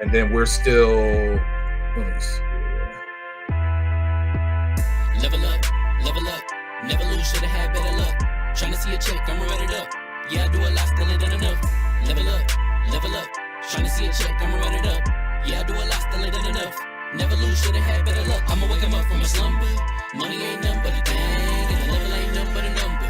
And then we're still. Let me see. Level up, never lose, should've had better luck. Tryna see a check, I'ma run it up. Yeah, I do a lot, still ain't done enough. Level up, tryna see a check, I'ma run it up. Yeah, I do a lot, still ain't done enough. Never lose, should've had better luck. I'ma wake 'em up from a slumber. Money ain't nothing but a thing, and the level ain't nothing but a number.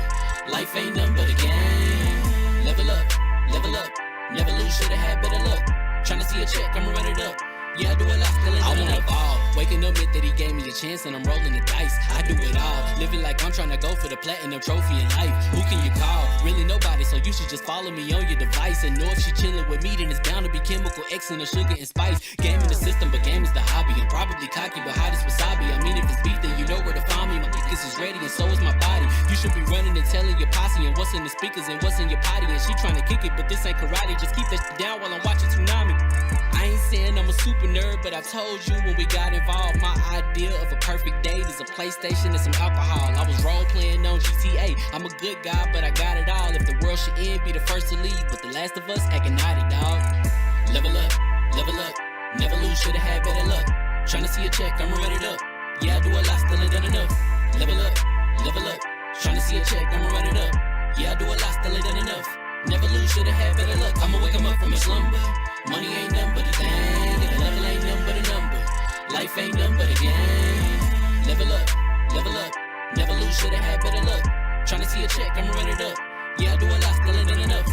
Life ain't nothing but a game. Level up, never lose, should've had better luck. Tryna see a check, I'ma run it up. Yeah, I do a lot, still ain't done enough. I wanna ball. Waking up meant that he gave me a chance and I'm rolling the dice. I do it all. Living like I'm trying to go for the platinum trophy in life. Who can you call? Really nobody, so you should just follow me on your device. And know if she chilling with me, then it's bound to be chemical X and the sugar and spice. Game in the system, but game is the hobby. I'm probably cocky, but hot as wasabi. I mean, if it's beef, then you know where to find me. My niggas is ready and so is my body. You should be running and telling your posse and what's in the speakers and what's in your potty. And she trying to kick it, but this ain't karate. Just keep that shit down while I'm watching Tsunami. I ain't saying I'm a super nerd, but I told you when we got involved, my idea of a perfect date is a PlayStation and some alcohol. I was role playing on GTA. I'm a good guy, but I got it all. If the world should end, be the first to leave, but the last of us acting naughty, dog. Level up, never lose, should've had better luck. Tryna see a check, I'ma run it up. Yeah, I do a lot, still ain't done enough. Level up, tryna see a check, I'ma run it up. Yeah, I do a lot, still ain't done enough. Never lose, should've had better luck. I'ma wake 'em up from a slumber. Money ain't nothing but a thing, and the level ain't nothing but a number. Life ain't nothing but a game. Level up, never lose, should've had better luck. Tryna see a check, I'ma run it up. Yeah, I do a lot, still ain't done enough.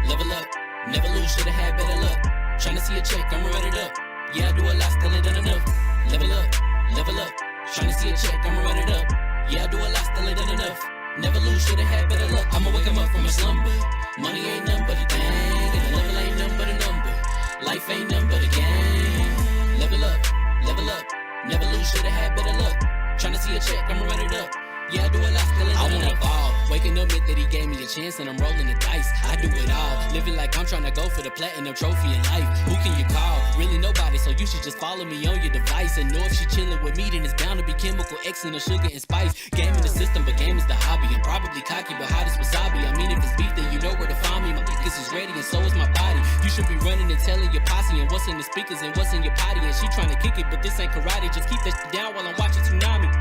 Level up, never lose, should've had better luck. Tryna see a check, I'ma run it up. Yeah, I do a lot, still ain't done enough. Level up, tryna see a check, I'ma run it up. Yeah, I do a lot, still ain't done enough. Never lose, should've had better luck. I'ma wake 'em up from a slumber. Money ain't nothing but a thing, and the level ain't nothing but a number. Life ain't nothing but a game. Level up, never lose, should've had better luck. Tryna see a check, I'ma run it up. Yeah, I do a lot, still ain't done enough. Ball. Waking up meant that he gave me a chance and I'm rolling the dice. I do it all. Living like I'm trying to go for the platinum trophy in life. Who can you call? Really nobody, so you should just follow me on your device. And know if she chilling with me, then it's bound to be chemical X and the sugar and spice. Game in the system, but game is the hobby. I'm probably cocky, but hot as wasabi. I mean, if it's beef, then you know where to find me. My niggas is ready and so is my body. You should be running and telling your posse and what's in the speakers and what's in your potty. And she trying to kick it, but this ain't karate. Just keep that shit down while I'm watching Tsunami.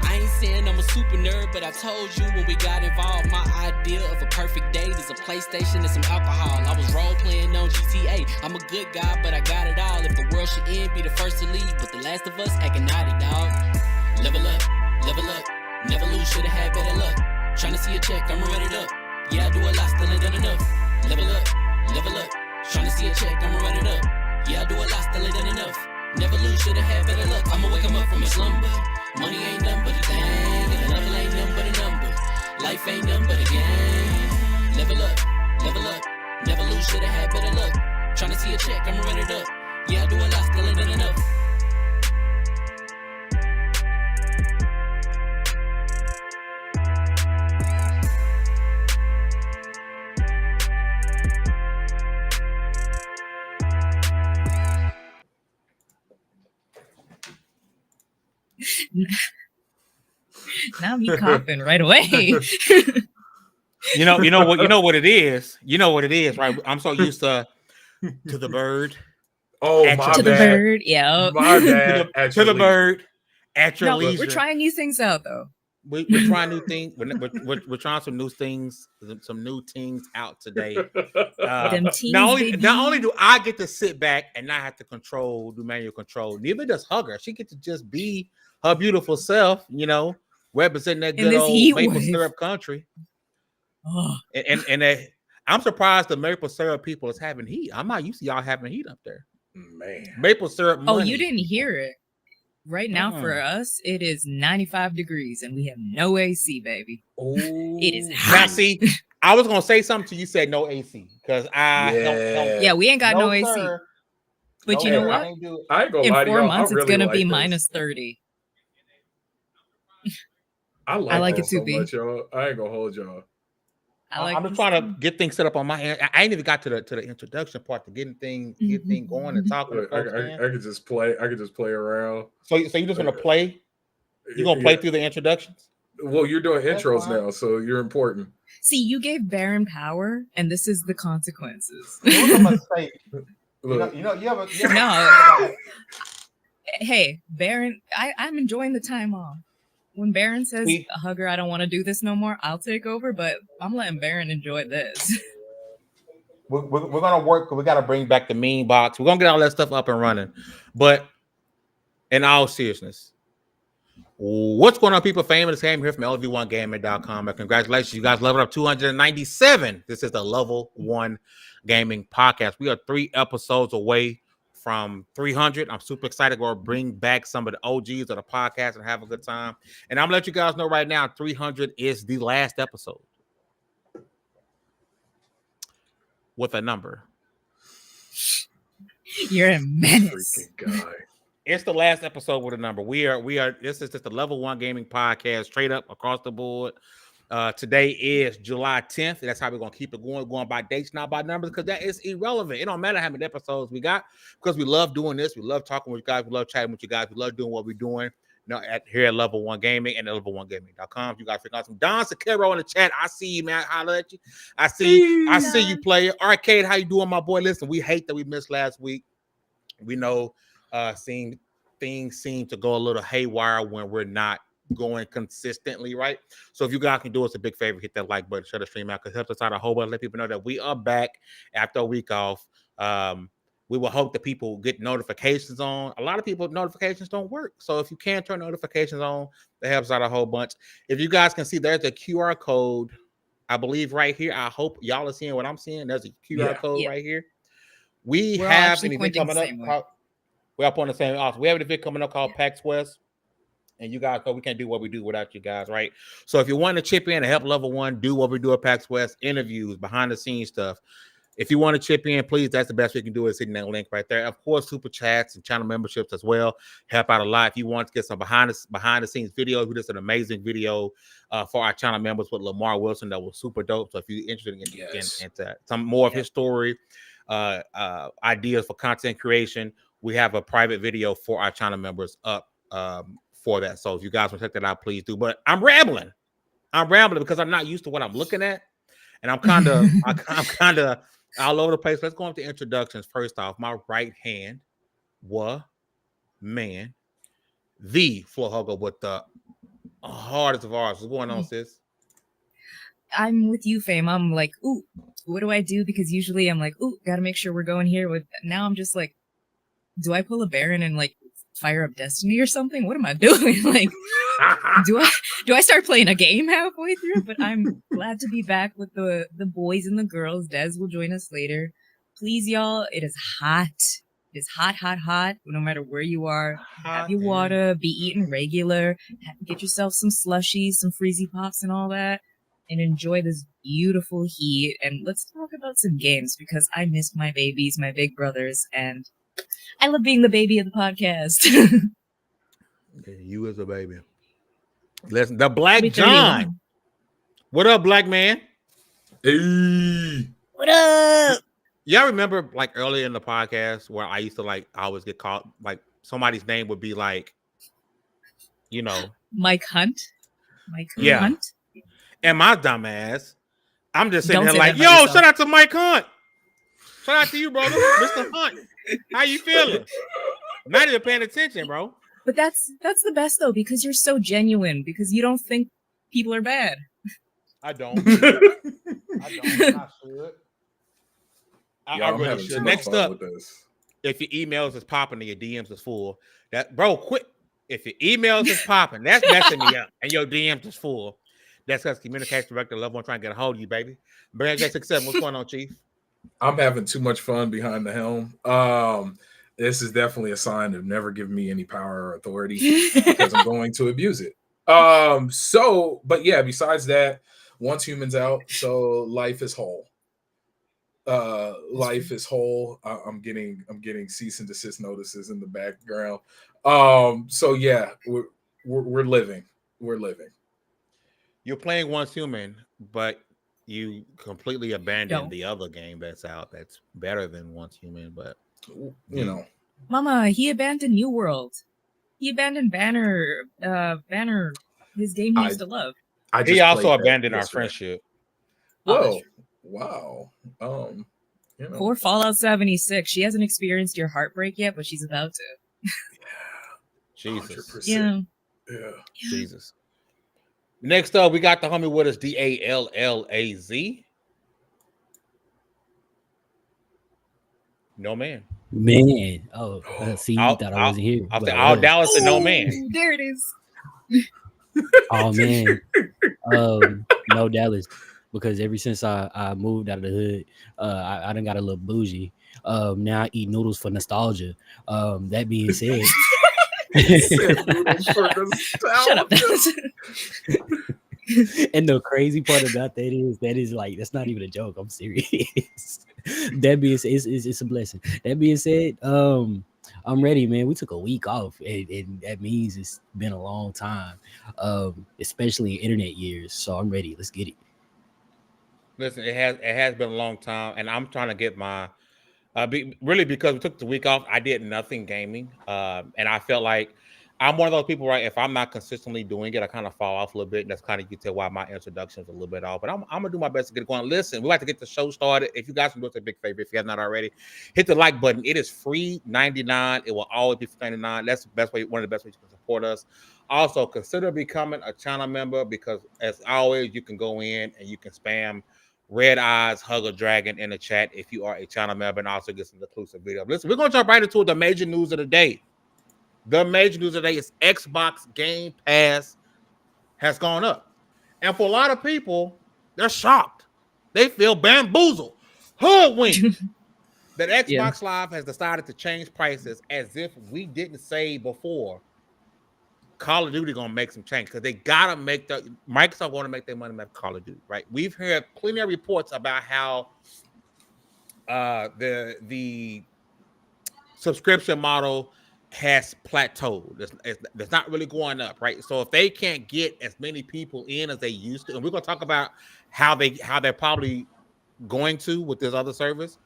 I ain't saying I'm a super nerd, but I told you when we got involved, my idea of a perfect date is a PlayStation and some alcohol. I was role playing on GTA. I'm a good guy, but I got it all. If the world should end, be the first to leave, but the last of us acting naughty, dog. Level up, never lose, should've had better luck. Tryna see a check, I'ma run it up. Yeah, I do a lot, still ain't done enough. Level up, tryna see a check, I'ma run it up. Yeah, I do a lot, still ain't done enough. Never lose, should've had better luck. I'ma wake 'em up from a slumber. Money ain't nothing but a thing, and the level ain't nothing but a number. Life ain't nothing but a game. Level up, never lose, should've had better luck. Tryna see a check, I'ma run it up. Yeah, I do a lot, still ain't done enough. Now me coughing right away. You know what it is. You know what it is, right? I'm so used to the bird. Oh, my to bad. the bird, yeah. My bad. To the bird at your No, leisure. we're trying these things out though. We're trying new things. We're trying some new things out today. Them teens, not only do I get to sit back and not have to do manual control, neither does Hugger. She gets to just be her beautiful self, representing that good old maple syrup country. Oh. And I'm surprised the maple syrup people is having heat. I'm not used to y'all having heat up there. Man, maple syrup. Oh, you didn't hear it. Right now for us, it is 95 degrees and we have no AC, baby. Oh, it is hot. Now, see, I was gonna say something to you. Said no AC because we ain't got no AC. But you know what? I ain't gonna In lie to 4 y'all. months, I it's really gonna like be this. minus 30. I like it this so too, B. much, y'all. I ain't gonna hold y'all. I'm just trying to get things set up on my end. I ain't even got to the introduction part to getting things going and talking to folks. I could just play. I could just play around. So you just want to play? You gonna play through the introductions? Well, you're doing intros now, so you're important. See, you gave Baron power, and this is the consequences. It was a mistake. You ever no. Hey, Baron, I'm enjoying the time off. When Baron says, Hugger, I don't want to do this no more, I'll take over, but I'm letting Baron enjoy this. We're going to work because we got to bring back the meme box. We're going to get all that stuff up and running. But in all seriousness, what's going on, people? Famous Game here from LV1Gaming.com. Congratulations. You guys leveled up 297. This is the Level 1 Gaming Podcast. We are 3 episodes away from 300. I'm super excited. We're going to bring back some of the OGs of the podcast and have a good time. And I'm going to let you guys know right now, 300 is the last episode with a number. You're a menace. Freaking guy. It's the last episode with a number. We are. This is just the Level 1 Gaming Podcast, straight up across the board. Today is July 10th. That's how we're gonna keep it going by dates, not by numbers, because that is irrelevant. It don't matter how many episodes we got, because we love doing this. We love talking with you guys. We love chatting with you guys. We love doing what we're doing. Here at Level 1 Gaming and Level1Gaming.com. If you guys forgot some Don Sakero in the chat, I see you, man. Holla at you. I see you, player. Arcade, how you doing, my boy? Listen, we hate that we missed last week. We know seeing things seem to go a little haywire when we're not going consistently, right? So if you guys can do us a big favor, hit that like button, shut the stream out, because it helps us out a whole bunch. Let people know that we are back after a week off. We will hope that people get notifications on. A lot of people, notifications don't work. So if you can turn notifications on, that helps out a whole bunch. If you guys can see, there's a QR code, I believe, right here. I hope y'all are seeing what I'm seeing. There's a QR code right here. We're have an event coming up. We're up on the same office. We have an event coming up called PAX West. And you guys know we can't do what we do without you guys, right? So if you want to chip in and help Level 1 do what we do at PAX West, interviews, behind the scenes stuff. If you want to chip in, please, that's the best we can do is hitting that link right there. Of course, super chats and channel memberships as well help out a lot. If you want to get some behind the scenes videos, we did an amazing video for our channel members with Lamar Wilson that was super dope. So if you're interested in some more of his story, ideas for content creation, we have a private video for our channel members up for that. So if you guys want to check that out, please do. But I'm rambling because I'm not used to what I'm looking at, and I'm kind of all over the place. Let's go into introductions. First off, my right hand, man, the floor hugger with the hardest of ours. What's going on, sis? I'm with you, Fame. I'm like, ooh, what do I do? Because usually I'm like, ooh, gotta make sure we're going here. Now I'm just like, do I pull a Baron and like fire up Destiny or something? What am I doing? Like, do I start playing a game halfway through? But I'm glad to be back with the boys and the girls. Des will join us later. Please, y'all, it is hot. It is hot. No matter where you are, have your water, be eating regular, get yourself some slushies, some freezy pops and all that, and enjoy this beautiful heat. And let's talk about some games, because I miss my babies, my big brothers, and I love being the baby of the podcast. You as a baby. Listen, the Black John. What up, black man? Hey. What up? Y'all remember like earlier in the podcast where I used to I always get caught, like somebody's name would be like, Mike Hunt. Hunt. And my dumb ass, I'm just sitting here like, yo, shout out to Mike Hunt. Shout out to you, brother. Mr. Hunt. How you feeling? Not even paying attention, bro. But that's the best though, because you're so genuine, because you don't think people are bad. I don't. I should. I really should. Next up, if your emails is popping and your DMs is full, quit. If your emails is popping, that's messing me up, and your DMs is full. That's because communication director Level 1 trying to get a hold of you, baby. Brand J67, what's going on, Chief? I'm having too much fun behind the helm. This is definitely a sign of never giving me any power or authority, because I'm going to abuse it. But yeah, besides that, once humans out, so life is whole. life is whole. I'm getting cease and desist notices in the background. So yeah, we're living. We're living. You're playing Once Human, but you completely abandoned No. the other game that's out that's better than Once Human. But You know, Mama, he abandoned New World. He abandoned Banner, his game he I used to love. I he just also played that abandoned our yesterday. friendship. Oh, that's Whoa, true. wow. You know, Poor Fallout 76. She hasn't experienced your heartbreak yet, but she's about to. Jesus, 100%. Yeah. Yeah. Jesus. Next up, we got the homie with us, DALLAZ. No man. Man, oh, see, you I'll, thought I I'll, wasn't here, I'll but say I all was. Dallas and no man. Ooh, there it is. Oh man, no Dallas, because ever since I moved out of the hood, I done got a little bougie. Now I eat noodles for nostalgia. That being said, Said noodles for Shut up. nostalgia. and the crazy part about that is like that's not even a joke. I'm serious. That being said, it's a blessing. That being said, I'm ready, man. We took a week off, and that means it's been a long time, especially in internet years. So I'm ready. Let's get it. Listen, it has been a long time, and I'm trying to get my really because we took the week off. I did nothing gaming, and I felt like I'm one of those people, right? If I'm not consistently doing it, I kind of fall off a little bit, and that's kind of you can tell why my introduction is a little bit off. But I'm gonna do my best to get it going. Listen, we like to get the show started. If you guys can do us a big favor, if you have not already, hit the like button. It is free 99. It will always be free 99. That's the best way, one of the best ways you can support us. Also, consider becoming a channel member because, as always, you can go in and you can spam Red Eyes Hug a Dragon in the chat if you are a channel member and also get some exclusive video. Listen, we're going to jump right into the major news of the day. The major news of the day is Xbox Game Pass has gone up. And for a lot of people, they're shocked. They feel bamboozled, hoodwinked that Xbox Live has decided to change prices as if we didn't say before. Call of Duty gonna make some change because they gotta make the Microsoft want to make their money back Call of Duty, right? We've heard plenty of reports about how the subscription model has plateaued. It's not really going up, right? So if they can't get as many people in as they used to, and we're gonna talk about how they're probably going to with this other service,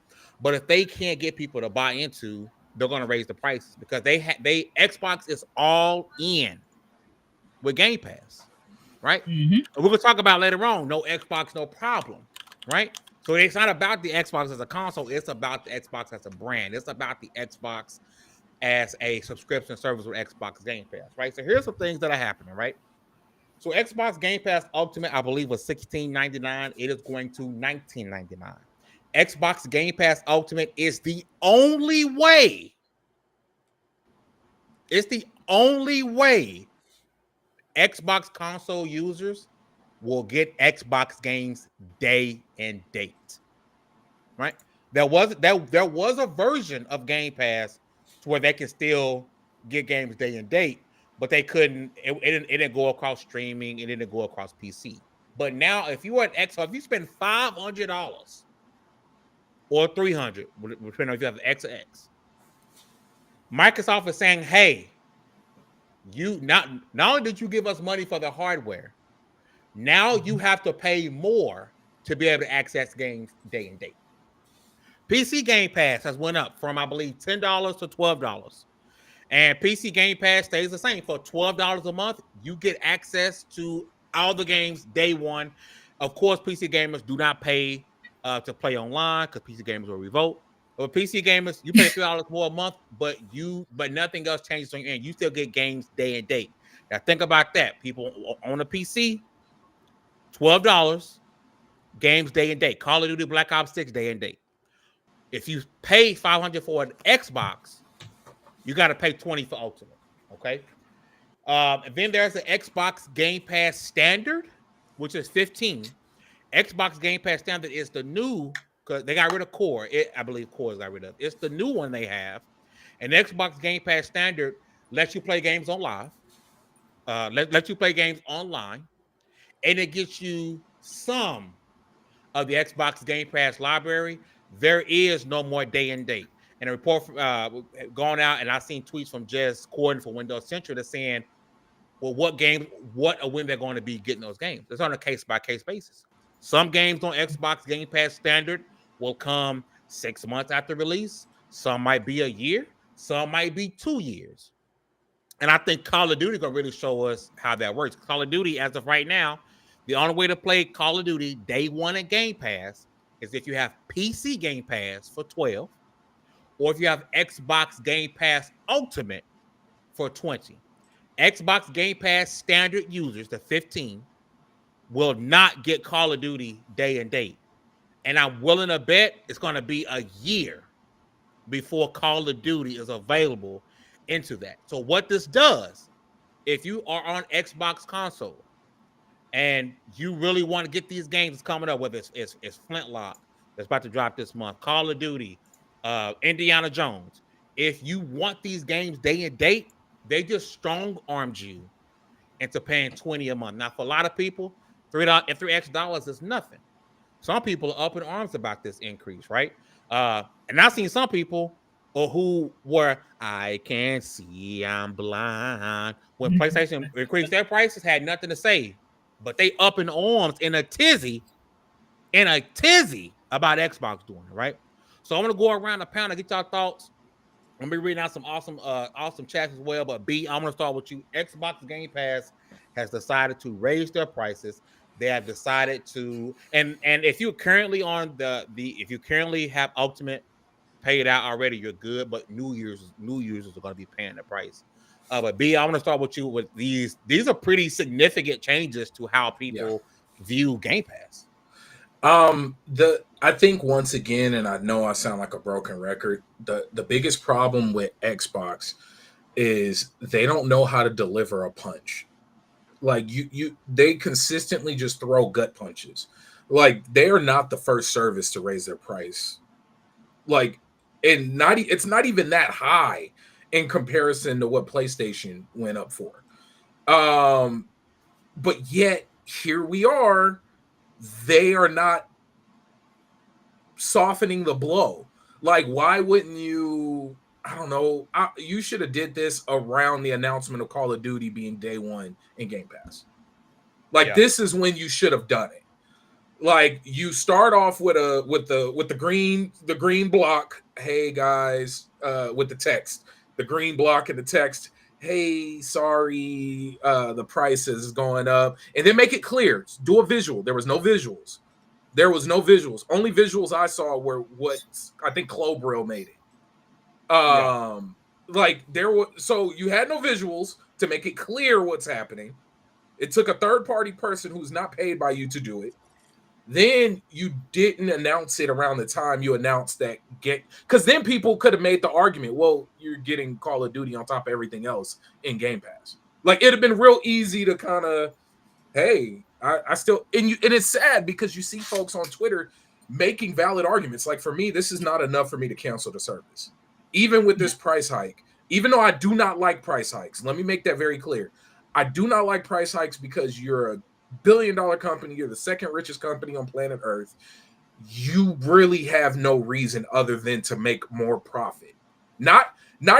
but if they can't get people to buy into, they're gonna raise the prices because Xbox is all in with Game Pass, right? Mm-hmm. And we're gonna talk about later on. No Xbox, no problem, right? So it's not about the Xbox as a console. It's about the Xbox as a brand. It's about the Xbox as a subscription service with Xbox Game Pass, right? So here's some things that are happening, right? So Xbox Game Pass Ultimate, I believe, was $16.99. It is going to $19.99. Xbox Game Pass Ultimate is the only way. It's the only way Xbox console users will get Xbox games day and date. Right? There was a version of Game Pass where they can still get games day and date, but they couldn't. It didn't go across streaming. It didn't go across PC. But now, if you are an Xbox, if you spend $500 or $300, depending on if you have the X or X, Microsoft is saying, "Hey, you not only did you give us money for the hardware, now you have to pay more to be able to access games day and date." PC Game Pass has went up from, I believe, $10 to $12. And PC Game Pass stays the same. For $12 a month, you get access to all the games day one. Of course, PC gamers do not pay to play online because PC gamers will revolt. But PC gamers, you pay $3 more a month, but nothing else changes on your end. You still get games day and date. Now think about that. People on a PC, $12, games day and date. Call of Duty Black Ops 6 day and date. If you pay $500 for an Xbox, you got to pay $20 for Ultimate. Okay. And then there's the Xbox Game Pass Standard, which is $15. Xbox Game Pass Standard is the new, because they got rid of Core. I believe Core got rid of. It's the new one they have. And Xbox Game Pass Standard lets you play games on live. Let you play games online, and it gets you some of the Xbox Game Pass library, there is no more day and date. And a report gone out, and I've seen tweets from Jez Corden for Windows Central that's saying, well, what or when they're going to be getting those games. It's on a case by case basis. Some games on Xbox Game Pass Standard will come 6 months after release. Some might be a year. Some might be 2 years. And I think Call of Duty is going to really show us how that works. Call of Duty, as of right now, the only way to play Call of Duty day one at Game Pass is if you have PC Game Pass for $12, or if you have Xbox Game Pass Ultimate for $20. Xbox Game Pass standard users, the 15, will not get Call of Duty day and date. And I'm willing to bet it's going to be a year before Call of Duty is available into that. So what this does, if you are on Xbox console and you really want to get these games coming up, whether it's Flintlock that's about to drop this month, Call of Duty, Indiana Jones, if you want these games day and date, they just strong-armed you into paying $20 a month. Now, for a lot of people, $3 extra is nothing. Some people are up in arms about this increase, right? And I've seen some people who were, I can't see, I'm blind. When PlayStation increased their prices, had nothing to say, but they up in arms in a tizzy about Xbox doing it, right? So I'm gonna go around the panel and get y'all thoughts. I'm gonna be reading out some awesome chats as well. But B, I'm gonna start with you. Xbox Game Pass has decided to raise their prices. They have decided to, and if you're currently on if you currently have Ultimate paid out already, you're good. But new users are going to be paying the price. But B, I'm going to start with you with these. These are pretty significant changes to how people view Game Pass. I think once again, and I know I sound like a broken record, the biggest problem with Xbox is they don't know how to deliver a punch. Like they consistently just throw gut punches. Like they are not the first service to raise their price. Like, and it's not even that high in comparison to what PlayStation went up for. But yet here we are. They are not softening the blow. Like, why wouldn't you? I don't know. You should have did this around the announcement of Call of Duty being day one in Game Pass. Like, this is when you should have done it. Like, you start off with the green block. Hey guys, with the text, the green block and the text. Hey, sorry, the price is going up, and then make it clear. Do a visual. There was no visuals. Only visuals I saw were what I think Clobrill made it. Like there were, so you had no visuals to make it clear what's happening. It took a third-party person who's not paid by you to do it. Then you didn't announce it around the time you announced that because then people could have made the argument, well, you're getting Call of Duty on top of everything else in Game Pass. Like it'd have been real easy to kind of, hey, I still, and it's sad because you see folks on Twitter making valid arguments. Like for me, this is not enough for me to cancel the service. Even with this price hike, even though I do not like price hikes, let me make that very clear. I do not like price hikes because you're a billion-dollar company. You're the second richest company on planet Earth. You really have no reason other than to make more profit. Not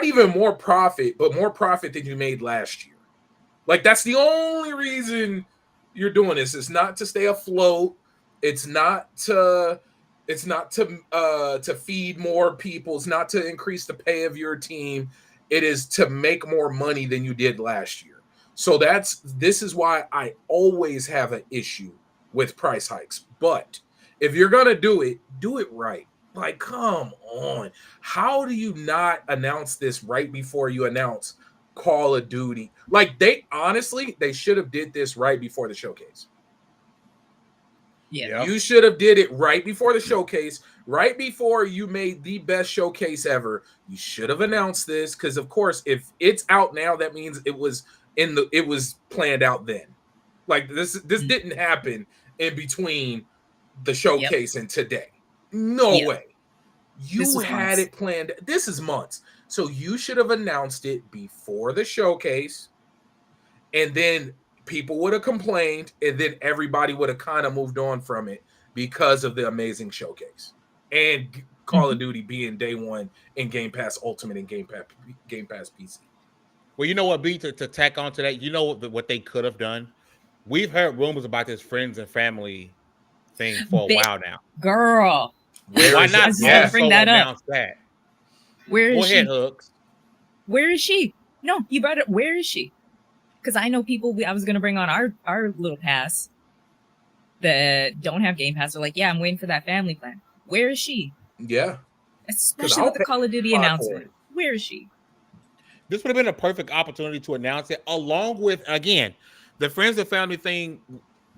even more profit, but more profit than you made last year. Like that's the only reason you're doing this. It's not to stay afloat. It's not to feed more people. It's not to increase the pay of your team. It is to make more money than you did last year. So this is why I always have an issue with price hikes. But if you're going to do it right. Like, come on. How do you not announce this right before you announce Call of Duty? Like, they should have did this right before the showcase. Yeah. You should have did it right before the showcase, right before you made the best showcase ever. You should have announced this because, of course, if it's out now, that means it was planned out then. Like this didn't happen in between the showcase and today. No way. You had it planned. This is months. So you should have announced it before the showcase, and then people would have complained, and then everybody would have kind of moved on from it because of the amazing showcase. and Call of Duty being day one in Game Pass Ultimate and Game Pass PC. Well, you know what, B, to tack on to that, you know what they could have done? We've heard rumors about this friends and family thing for a while now. Girl. Why not Yeah. Bring that up. announce that? Where is Go ahead, she? Hooks. Where is she? No, you brought it. Where is she? Because I know people. I was gonna bring on our little pass that don't have Game Pass. They're like, yeah, I'm waiting for that family plan. Where is she? Yeah. Especially with the Call of Duty announcement. Where is she? This would have been a perfect opportunity to announce it, along with, again, the friends and family thing.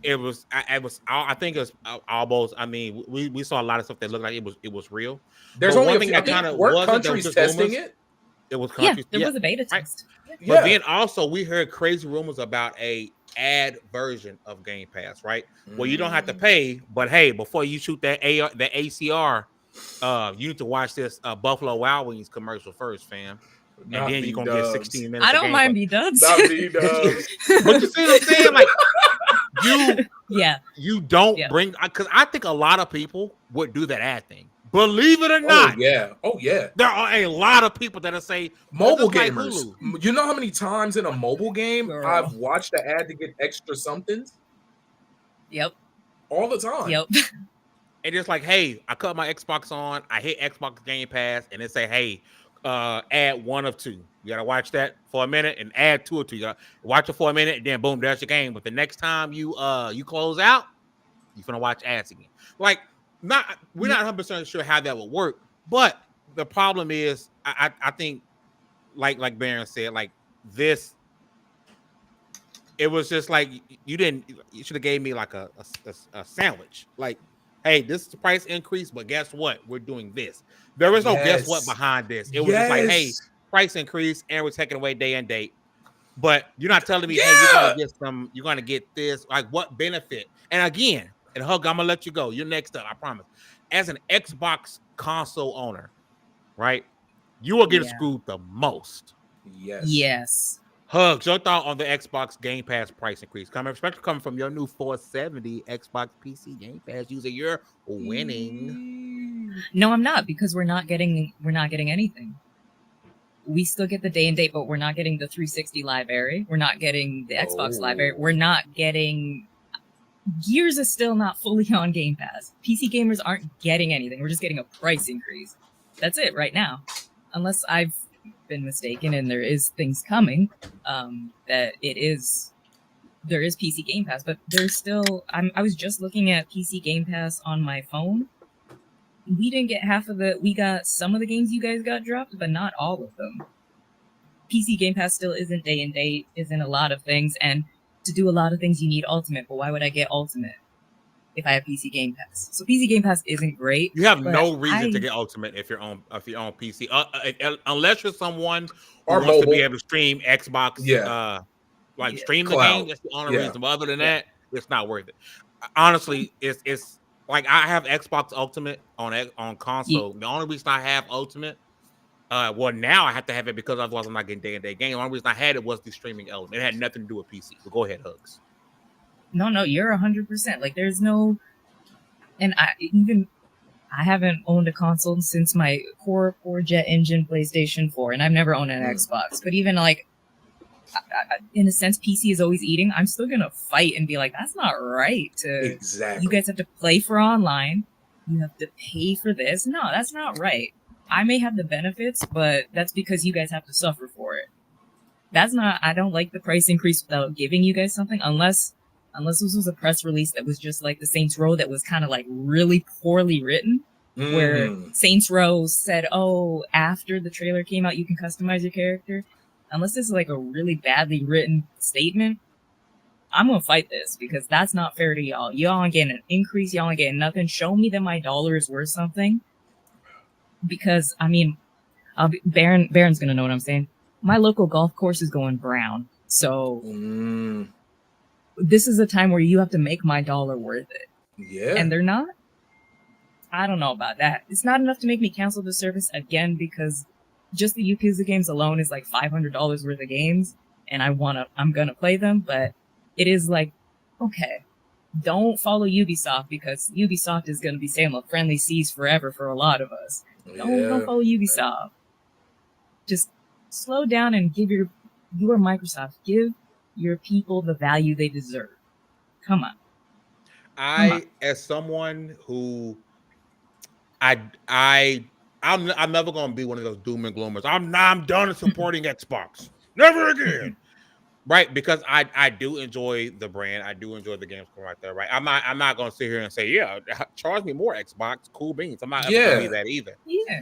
I think it was almost. I mean, we saw a lot of stuff that looked like it was real. There's but only one a thing few, that kind of weren't countries testing it. It was countries. Yeah, there was a beta test. Right? Yeah. But then also we heard crazy rumors about a ad version of Game Pass, right? Well, you don't have to pay, but hey, before you shoot that ACR, you need to watch this Buffalo Wild Wings commercial first, fam. Not and then you're gonna get 16 minutes. I don't mind B-dubs. Not B-dubs. But you see what I'm saying? Like you don't bring, because I think a lot of people would do that ad thing. Believe it or not. Oh yeah. There are a lot of people that'll say mobile gamers. You know how many times in a mobile game I've watched the ad to get extra somethings? Yep. All the time. Yep. And it's like, hey, I cut my Xbox on, I hit Xbox Game Pass, and it say, hey, add one of two. You gotta watch that for a minute and add two or two. You gotta watch it for a minute, and then boom, there's your game. But the next time you close out, you're gonna watch ads again. Like, we're not 100% sure how that would work, but the problem is, I think, like Baron said, like this, it was just like you should have gave me like a sandwich. Like, hey, this is the price increase, but guess what? We're doing this. There is no guess what behind this. It was just like, hey, price increase, and we're taking away day and date. But you're not telling me, hey, you're gonna get this. Like, what benefit? And again, and Hug, I'm gonna let you go. You're next up, I promise. As an Xbox console owner, right? You will get screwed the most. Yes. Hugs, your thought on the Xbox Game Pass price increase? Especially coming from your new 470 Xbox PC Game Pass user, you're winning. No, I'm not, because we're not getting anything. We still get the day and date, but we're not getting the 360 library. We're not getting the Xbox library. We're not getting. Gears is still not fully on Game Pass. PC gamers aren't getting anything. We're just getting a price increase. That's it right now, unless I've been mistaken and there is things coming. That there is PC Game Pass, but there's still. I was just looking at PC Game Pass on my phone. We didn't get half of we got some of the games you guys got dropped, but not all of them. PC Game Pass still isn't day and date, isn't a lot of things, and to do a lot of things you need Ultimate, but why would I get Ultimate if I have PC Game Pass? So PC Game Pass isn't great. You have no reason to get Ultimate if you're on PC, unless you're someone who wants to be able to stream Xbox, stream the game. That's the only reason. But other than that, it's not worth it. Honestly, it's like I have Xbox Ultimate on console. The only reason I have Ultimate, now I have to have it because otherwise I'm not getting day and day game. The only reason I had it was the streaming element. It had nothing to do with PC. So go ahead, Hugs. No, you're 100%. Like, there's no, and I haven't owned a console since my core jet engine PlayStation 4, and I've never owned an Xbox. But even like, in a sense, PC is always eating. I'm still gonna fight and be like, that's not right. You guys have to play for online. You have to pay for this. No, that's not right. I may have the benefits, but that's because you guys have to suffer for it. I don't like the price increase without giving you guys something, unless this was a press release that was just like the Saints Row that was kind of like really poorly written, where Saints Row said, oh, after the trailer came out, you can customize your character. Unless this is like a really badly written statement, I'm going to fight this, because that's not fair to y'all. Y'all ain't getting an increase. Y'all ain't getting nothing. Show me that my dollar is worth something. Because, I mean, Baron's going to know what I'm saying. My local golf course is going brown. So this is a time where you have to make my dollar worth it. Yeah. And they're not. I don't know about that. It's not enough to make me cancel the service again, because just the Yakuza games alone is like $500 worth of games. And I'm going to play them. But it is like, okay, don't follow Ubisoft because Ubisoft is going to be saying friendly seas forever for a lot of us. Don't follow Ubisoft. Just slow down and give you are Microsoft. Give your people the value they deserve. Come on. As someone who I'm never gonna be one of those doom and gloomers. I'm done supporting Xbox. Never again. Right, because I do enjoy the brand. I do enjoy the games from right there. Right, I'm not gonna sit here and say, yeah, charge me more Xbox. Cool beans. I'm not ever gonna be that either. Yeah.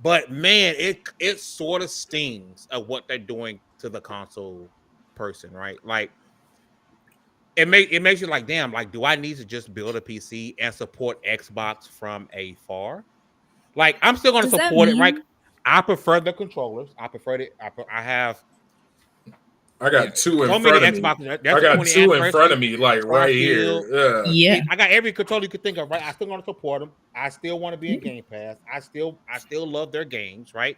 But man, it sort of stings of what they're doing to the console person, right? Like it makes you like, damn, like, do I need to just build a PC and support Xbox from afar? Like, I'm still gonna support it, right? I prefer the controllers. I got two in so front many of me. Xboxes. I got two in front of me, like right here. Yeah. I got every controller you could think of, right? I still want to support them. I still want to be in Game Pass. I still love their games, right?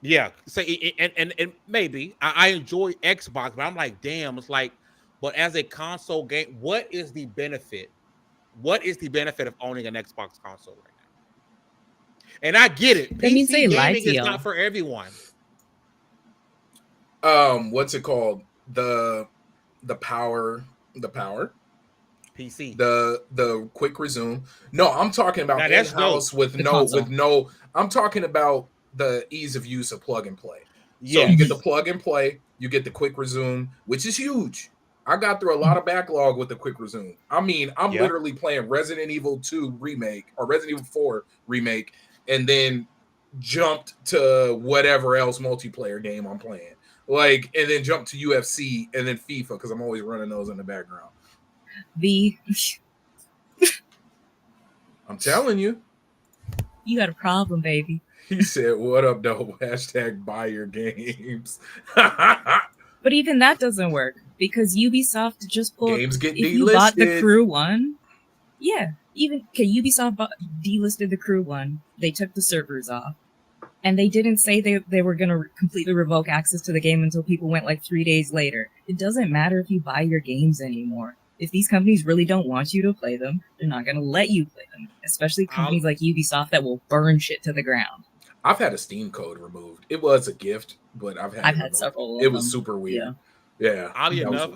Yeah. So and maybe I enjoy Xbox, but I'm like, damn, it's like, but as a console game, what is the benefit? What is the benefit of owning an Xbox console right now? And I get it. That means they lied gaming to is y'all. not for everyone. What's it called? The power PC. The quick resume. No, I'm talking about in-house with no. I'm talking about the ease of use of plug and play. So you get the plug and play, you get the quick resume, which is huge. I got through a lot of backlog with the quick resume. I mean, I'm literally playing Resident Evil 2 remake or Resident Evil 4 remake, and then jumped to whatever else multiplayer game I'm playing. Like, and then jump to UFC and then FIFA because I'm always running those in the background. I'm telling you. You got a problem, baby. He said, what up, though? Hashtag buy your games. But even that doesn't work because Ubisoft just pulled. Games get if delisted. You bought the Crew 1. Yeah. Ubisoft delisted the Crew 1. They took the servers off. And they didn't say they were going to completely revoke access to the game until people went like 3 days later. It doesn't matter if you buy your games anymore. If these companies really don't want you to play them, they're not going to let you play them. Especially companies like Ubisoft that will burn shit to the ground. I've had a Steam code removed. It was a gift, but I've had several. It was super weird. Yeah. Oddly enough,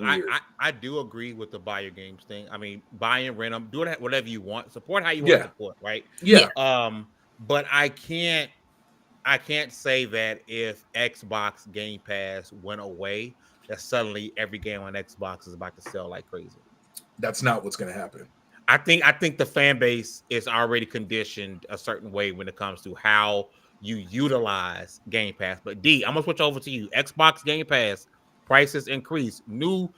I do agree with the buy your games thing. I mean, buy and rent them, do it whatever you want, support how you want to support, right? Yeah. But I can't say that if Xbox Game Pass went away, that suddenly every game on Xbox is about to sell like crazy. That's not what's going to happen. I think the fan base is already conditioned a certain way when it comes to how you utilize Game Pass. But D, I'm gonna switch over to you. Xbox Game Pass prices increase. New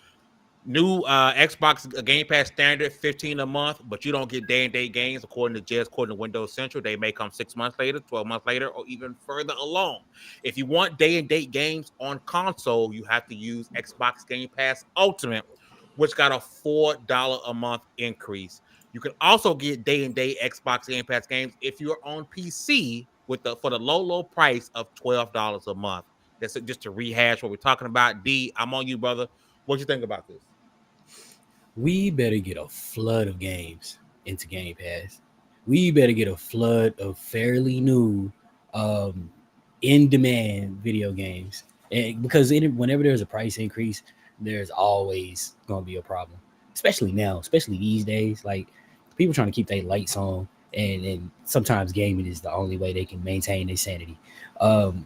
Xbox Game Pass standard $15 a month, but you don't get day and date games according to Windows Central. They may come 6 months later, 12 months later, or even further along. If you want day and date games on console, you have to use Xbox Game Pass Ultimate, which got a $4 a month increase. You can also get day and date Xbox Game Pass games if you're on PC for the low price of $12 a month. That's just to rehash what we're talking about. D, I'm on you, brother. What you think about this? We better get a flood of games into Game Pass. We better get a flood of fairly new, in-demand video games. And because whenever there's a price increase, there's always going to be a problem. Especially now, especially these days. Like, people trying to keep their lights on, and sometimes gaming is the only way they can maintain their sanity. In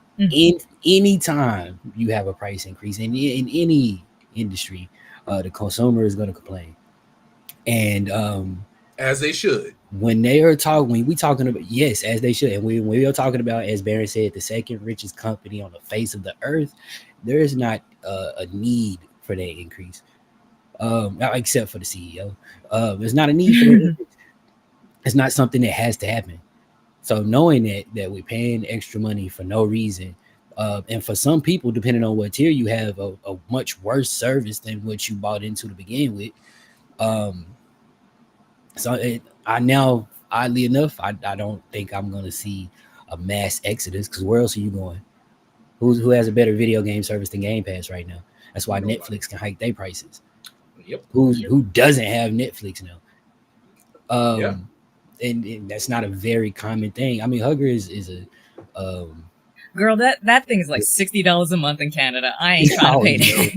any time you have a price increase in any industry, the consumer is going to complain, and as they should. When we talking about, yes, as they should, and we are talking about, as Baron said, the second richest company on the face of the earth, there is not a need for that increase, except for the CEO. There's not a need for that increase. It's not something that has to happen. So knowing that we're paying extra money for no reason, and for some people, depending on what tier you have, a much worse service than what you bought into to begin with. Oddly enough, I don't think I'm going to see a mass exodus, because where else are you going? Who has a better video game service than Game Pass right now? That's why Netflix can hike their prices. Yep. who doesn't have Netflix now. Yeah. And that's not a very common thing. I mean, Hugger is a Girl, that thing is like $60 a month in Canada. I ain't trying to oh pay no, that.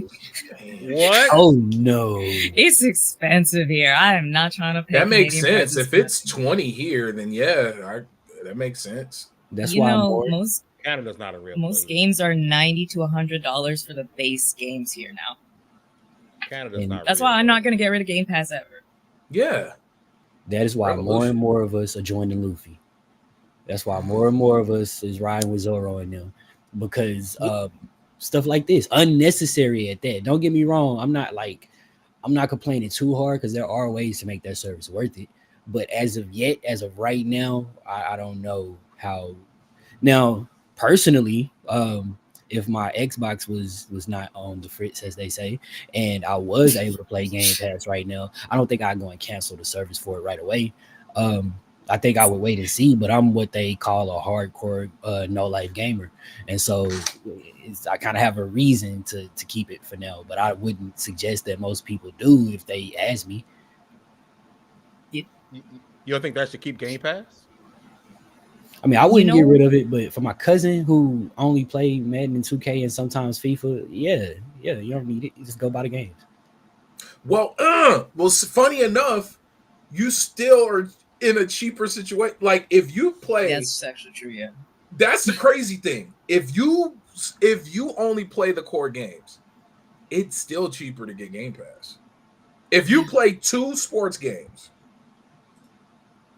Man. What? oh no. It's expensive here. I am not trying to pay That makes Canadian sense. prices If for it's 20 here, then yeah, that makes sense. That's you why I'm know, more. Canada's not a real most place. games are $90 to $100 for the base games here now. Canada's And not That's real. why I'm bro. not going to get rid of Game Pass ever. Yeah. That is why more and Revolution. more of us are joining Luffy. That's why more and more of us is riding with Zoro and them, because stuff like this unnecessary at that. Don't get me wrong. I'm not complaining too hard, because there are ways to make that service worth it. But as of right now, I don't know how. Now, personally, if my Xbox was not on the fritz, as they say, and I was able to play Game Pass right now, I don't think I'd go and cancel the service for it right away. I think I would wait and see, but I'm what they call a hardcore no life gamer, and so I kind of have a reason to keep it for now. But I wouldn't suggest that most people do if they ask me. You don't think that should keep Game Pass? I mean, I You wouldn't get know- rid of it, but for my cousin who only play Madden and 2K and sometimes FIFA, yeah, you don't need it. You just go buy the games. Well, funny enough, you still are in a cheaper situation. Like if you play, That's actually true, yeah. that's the crazy thing. If you only play the core games, it's still cheaper to get Game Pass. If you play 2 sports games,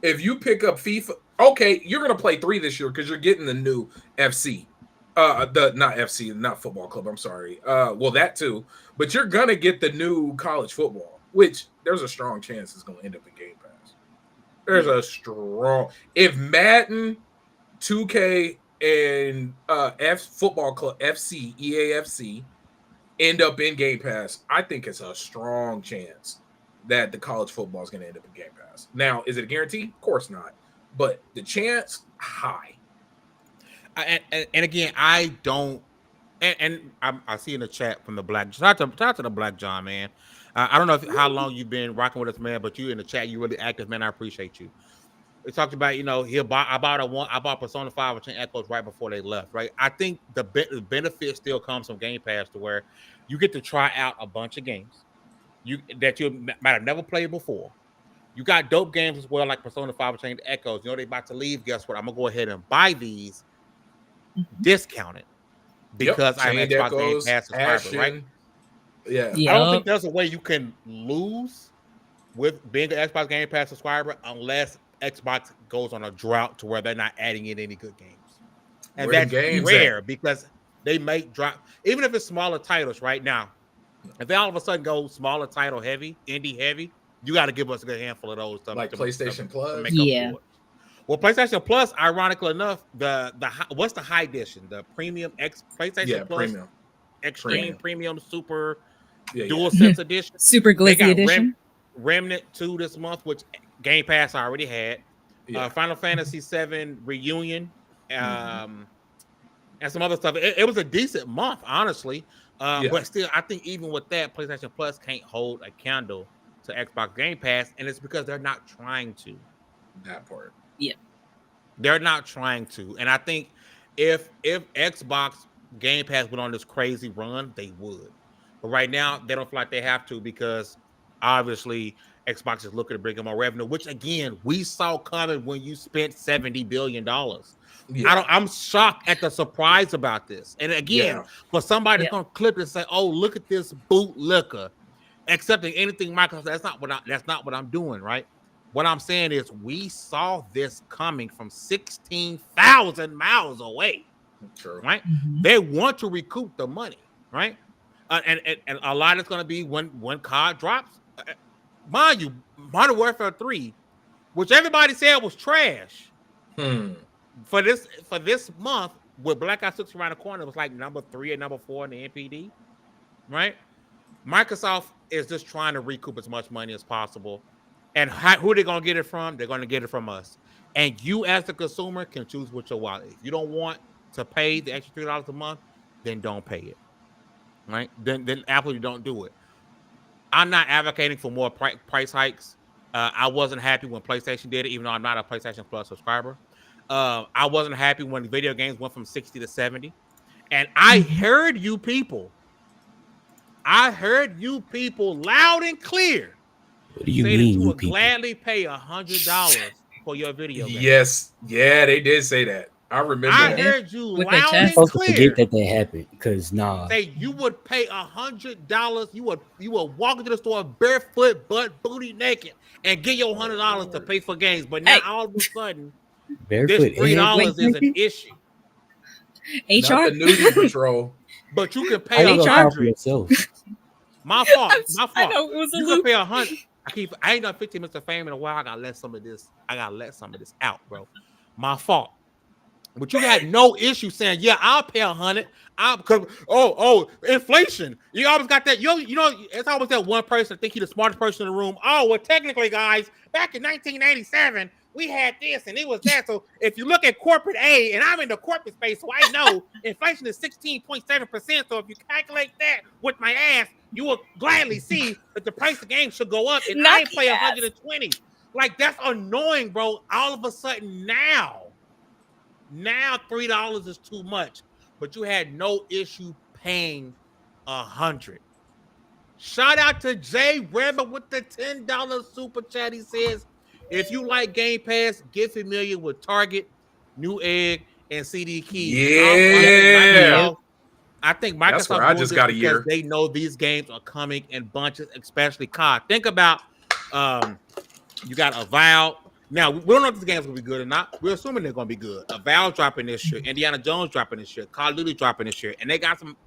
if you pick up FIFA, okay, you're gonna play 3 this year because you're getting the new FC. The not FC, not football club. I'm sorry. Well, that too, but you're gonna get the new college football, which there's a strong chance is gonna end up in Game Pass. There's a strong if Madden, 2K, and football club FC, EAFC end up in Game Pass. I think it's a strong chance that the college football is going to end up in Game Pass. Now, is it a guarantee? Of course not, but the chance high. And again, I don't. And I see in the chat from the Black. Shout out to the Black John, man. I don't know how long you've been rocking with us, man, but you in the chat, you really active, man. I appreciate you. We talked about, I bought Persona 5 and Echoes right before they left, right? I think the benefit still comes from Game Pass, to where you get to try out a bunch of games that you might have never played before. You got dope games as well, like Persona 5 and Echoes. They're about to leave. Guess what? I'm gonna go ahead and buy these discounted because I'm an Chained Xbox Game Echoes, Pass subscriber, right? Ashen. Yeah. I don't think there's a way you can lose with being an Xbox Game Pass subscriber unless Xbox goes on a drought to where they're not adding in any good games. And Where the that's games rare at? because they make drop, even if it's smaller titles right now. If they all of a sudden go smaller title heavy, indie heavy, you got to give us a good handful of those. Like PlayStation Plus? to make up for it. Well, PlayStation Plus, ironically enough, what's the high edition? The premium PlayStation Plus premium. Extreme Premium Super Yeah, Dual Sense Edition. Super Glizzy Edition. Remnant 2 this month, which Game Pass already had. Yeah. Final Fantasy 7 Reunion, and some other stuff. It was a decent month, honestly. But still, I think even with that, PlayStation Plus can't hold a candle to Xbox Game Pass, and it's because they're not trying to. That part. Yeah. They're not trying to. And I think if Xbox Game Pass went on this crazy run, they would. But right now, they don't feel like they have to, because obviously Xbox is looking to bring in more revenue, which again, we saw coming when you spent $70 billion. Yeah. I'm shocked at the surprise about this. And again, for somebody that's gonna clip it and say, "Oh, look at this bootlicker," accepting anything Microsoft, that's not what I'm doing, right? What I'm saying is we saw this coming from 16,000 miles away. True. Right? They want to recoup the money, right? And a lot is going to be when COD drops. Mind you, Modern Warfare 3, which everybody said was trash, for this month, with Black Ops 6 around the corner, it was like number 3 and number 4 in the NPD, right? Microsoft is just trying to recoup as much money as possible. And who are they going to get it from? They're going to get it from us. And you, as the consumer, can choose with your wallet. If you don't want to pay the extra $3 a month, then don't pay it. Right? Then Apple, you don't do it. I'm not advocating for more price hikes. I wasn't happy when PlayStation did it, even though I'm not a PlayStation Plus subscriber. I wasn't happy when video games went from 60 to 70. And I heard you people. I heard you people loud and clear. What do you say mean, that you you would people? gladly pay $100 for your video game. Yes, yeah, they did say that. I remember. I that. heard you With their loud chest. and I'm supposed to clear. forget that happened because nah. Say you would pay $100. You would walk into the store barefoot, butt booty naked, and get your $100 to pay for games. But now all of a sudden, Barefoot this $3 and is an issue. Not HR. the nudie patrol. But you can How pay you gonna call for $100. yourself? My fault. My I fault. know it was a You can loop. pay $100. I ain't done 15 minutes of fame in a while. I gotta let some of this out, bro. My fault. But you had no issue saying, yeah, I'll pay $100. Because inflation. You always got that. You know, it's always that one person think he's the smartest person in the room. Oh, well, technically, guys, back in 1987, we had this and it was that. So if you look at corporate A, and I'm in the corporate space, so I know inflation is 16.7%. So if you calculate that with my ass, you will gladly see that the price of games should go up, and I pay 120. Like, that's annoying, bro. All of a sudden now $3 is too much, but you had no issue paying $100. Shout out to Jay Weber with the $10 super chat. He says, if you like Game Pass, get familiar with Target, Newegg, and CD Keys. Yeah. I think That's Microsoft where I doing just this got a because year. they know these games are coming in bunches, especially COD. Think about you got Avowed. Now, we don't know if this game's going to be good or not. We're assuming they're going to be good. Avowed dropping this year. Indiana Jones dropping this year. Call of Duty dropping this year. And they got some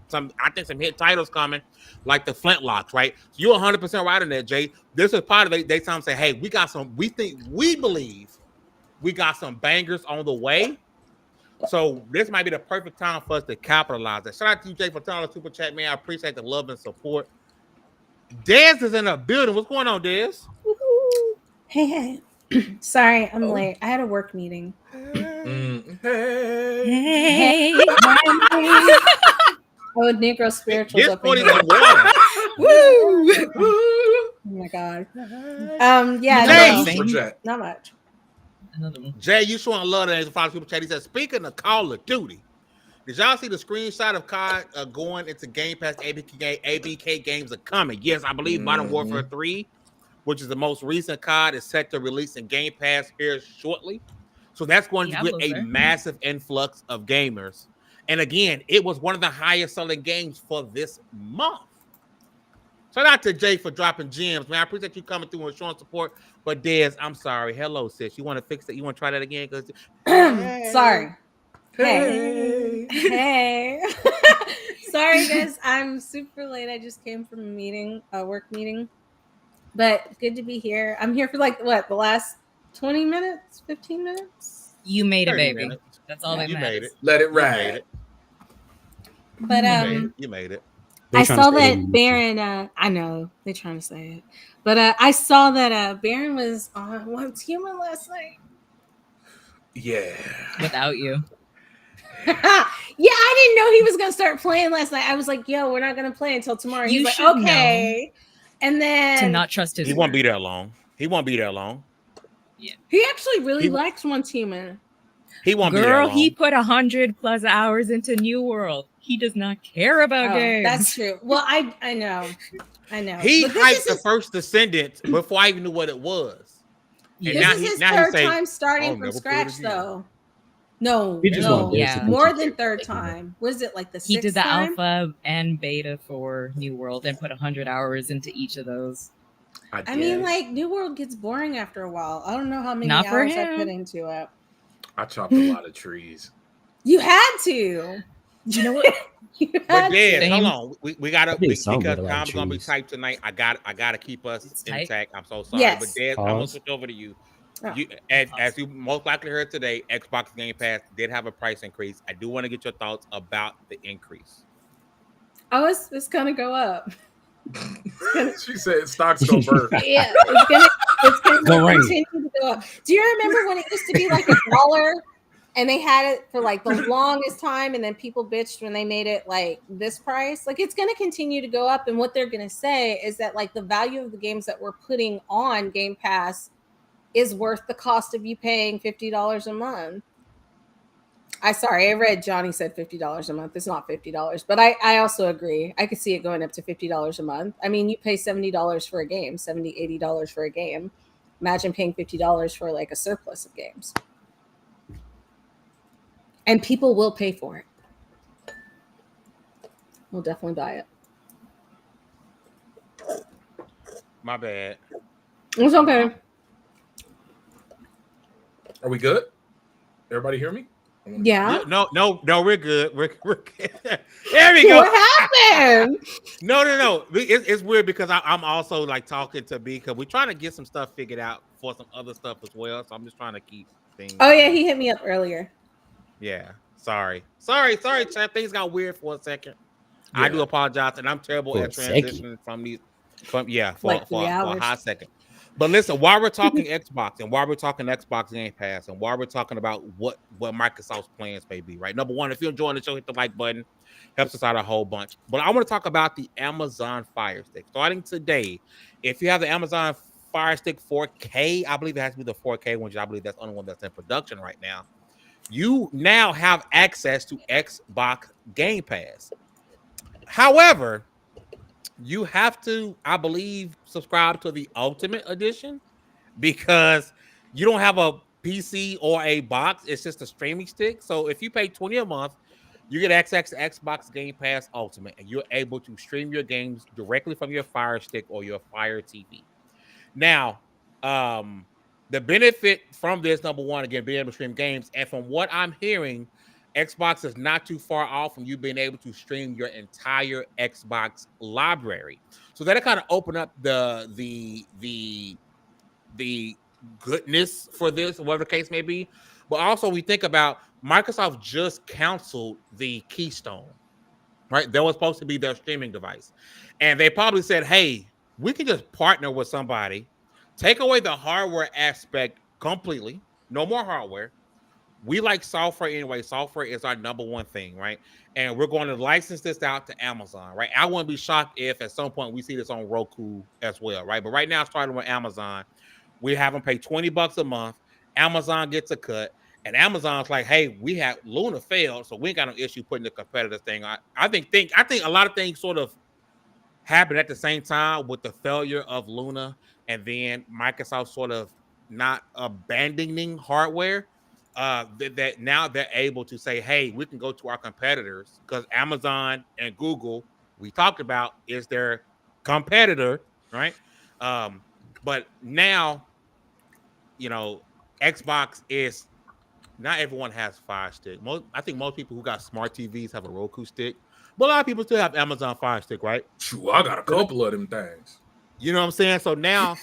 hit titles coming, like the Flintlocks, right? So you're 100% right in that, Jay. This is part of it. They time say, hey, we believe we got some bangers on the way. So this might be the perfect time for us to capitalize that. Shout out to you, Jay, for telling the super chat, man. I appreciate the love and support. Dez is in the building. What's going on, Dez? Hey. Sorry, I'm late. I had a work meeting. Hey. Oh, Negro spirituals Get up in 40 here. some water. Woo! Oh my god. Yeah, Jay. no, not much. Another one. Jay, you showing love to the super chat. He said, speaking of Call of Duty, did y'all see the screenshot of COD going into Game Pass? ABK games are coming. Yes, I believe Modern Warfare 3, which is the most recent COD, is set to release in Game Pass here shortly. So that's going to get a massive influx of gamers. And again, it was one of the highest selling games for this month. Shout out to Jay for dropping gems, man. I appreciate you coming through and showing support. But Dez, I'm sorry. Hello, sis. You want to fix it? You want to try that again? Sorry. Hey. Sorry, guys. I'm super late. I just came from a meeting, a work meeting. But good to be here. I'm here for like the last 20 minutes, 15 minutes. You made it, baby. Minutes. That's all that You matters. made it. Let it ride. But You made it. I saw that Baron. I know they're trying to say it, but I saw that Baron was on Once Human last night. Yeah. Without you. Yeah, I didn't know he was gonna start playing last night. I was like, "Yo, we're not gonna play until tomorrow." He's like, "Okay," and then to not trust his. He won't be there long. He won't be there long. Yeah. He actually really likes Once Human. He won't be there Girl, long. he put 100+ hours into New World. He does not care about games. That's true. Well, I know. He But hyped the first Descendant before I even knew what it was. And This is his third time starting "I'll from never scratch, play it again." though. No, He just wanted Yeah. more than third time. Was it like the sixth He did the time? alpha and beta for New World and put 100 hours into each of those. I mean, like, New World gets boring after a while. I don't know how many Not for hours I him. put into it. I chopped a lot of trees. You had to. You know what? You But had Dez, Same. hold on. We gotta I did because some with a lot of Tom's gonna be trees. tight tonight. I gotta keep us It's tight. intact. I'm so sorry. Yes. But Dez, I'm gonna Pause. switch over to you. Oh. As you most likely heard today, Xbox Game Pass did have a price increase. I do want to get your thoughts about the increase. Oh, it's gonna go up. She said stocks go burn. Yeah, it's gonna Go rain. continue to go up. Do you remember when it used to be like $1 and they had it for like the longest time, and then people bitched when they made it like this price. Like, it's going to continue to go up, and what they're going to say is that like the value of the games that we're putting on Game Pass is worth the cost of you paying $50 a month. I read Johnny said $50 a month. It's not $50, but I also agree. I could see it going up to $50 a month. I mean, you pay $70 for a game, $70, $80 for a game. Imagine paying $50 for like a surplus of games. And people will pay for it. We'll definitely buy it. My bad. It's okay. Are we good? Everybody hear me? Yeah. No, we're good. We're good. There we go. What happened? No. It's weird because I'm also like talking to B because we're trying to get some stuff figured out for some other stuff as well. So I'm just trying to keep things. Oh yeah, he hit me up earlier. Yeah. Sorry, chat. Things got weird for a second. Yeah. I do apologize, and I'm terrible at transitioning from these. For a hot second. But listen, while we're talking Xbox and while we're talking Xbox Game Pass and while we're talking about what Microsoft's plans may be, right? Number one, if you're enjoying the show, hit the like button. Helps us out a whole bunch. But I want to talk about the Amazon Fire Stick. Starting today, if you have the Amazon Fire Stick 4K, I believe it has to be the 4K one. I believe that's the only one that's in production right now. You now have access to Xbox Game Pass. However, you have to, I believe, subscribe to the Ultimate Edition because you don't have a PC or a box. It's just a streaming stick. So if you pay $20 a month, you get access to Xbox Game Pass Ultimate, and you're able to stream your games directly from your Fire Stick or your Fire TV. Now, the benefit from this, number one, again, being able to stream games, and from what I'm hearing, Xbox is not too far off from you being able to stream your entire Xbox library. So that'll kind of open up the goodness for this, whatever the case may be. But also, we think about Microsoft just canceled the Keystone, right? That was supposed to be their streaming device, and they probably said, "Hey, we can just partner with somebody, take away the hardware aspect completely, no more hardware. We like software anyway. Software is our number one thing, right? And we're going to license this out to Amazon, right? I wouldn't be shocked if at some point we see this on Roku as well, right? But right now, starting with Amazon, we have them pay $20 a month. Amazon gets a cut, and Amazon's like, "Hey, we have Luna failed, so we ain't got no issue putting the competitor thing on." I think a lot of things sort of happened at the same time with the failure of Luna, and then Microsoft sort of not abandoning hardware. That now they're able to say, "Hey, we can go to our competitors," because Amazon and Google, we talked about, is their competitor, right? But now, Xbox is, not everyone has Fire Stick. I think most people who got smart TVs have a Roku stick, but a lot of people still have Amazon Fire Stick, right? True, I got a couple of them things. You know what I'm saying? So now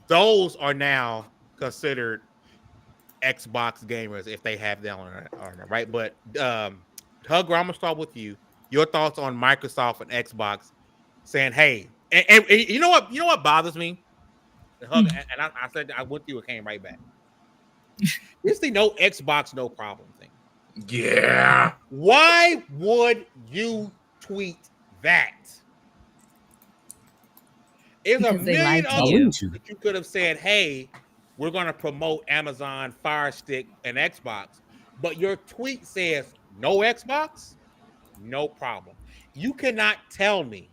those are now considered Xbox gamers if they have them or not, right? But Hugger, I'm gonna start with you. Your thoughts on Microsoft and Xbox saying, "Hey," and you know what bothers me? Hugger, and I said I went through and came right back. It's the no Xbox, no problem thing. Yeah. Why would you tweet that? It's a million others that you could have said, "Hey, we're going to promote Amazon Fire Stick and Xbox," but your tweet says no Xbox, no problem. You cannot tell me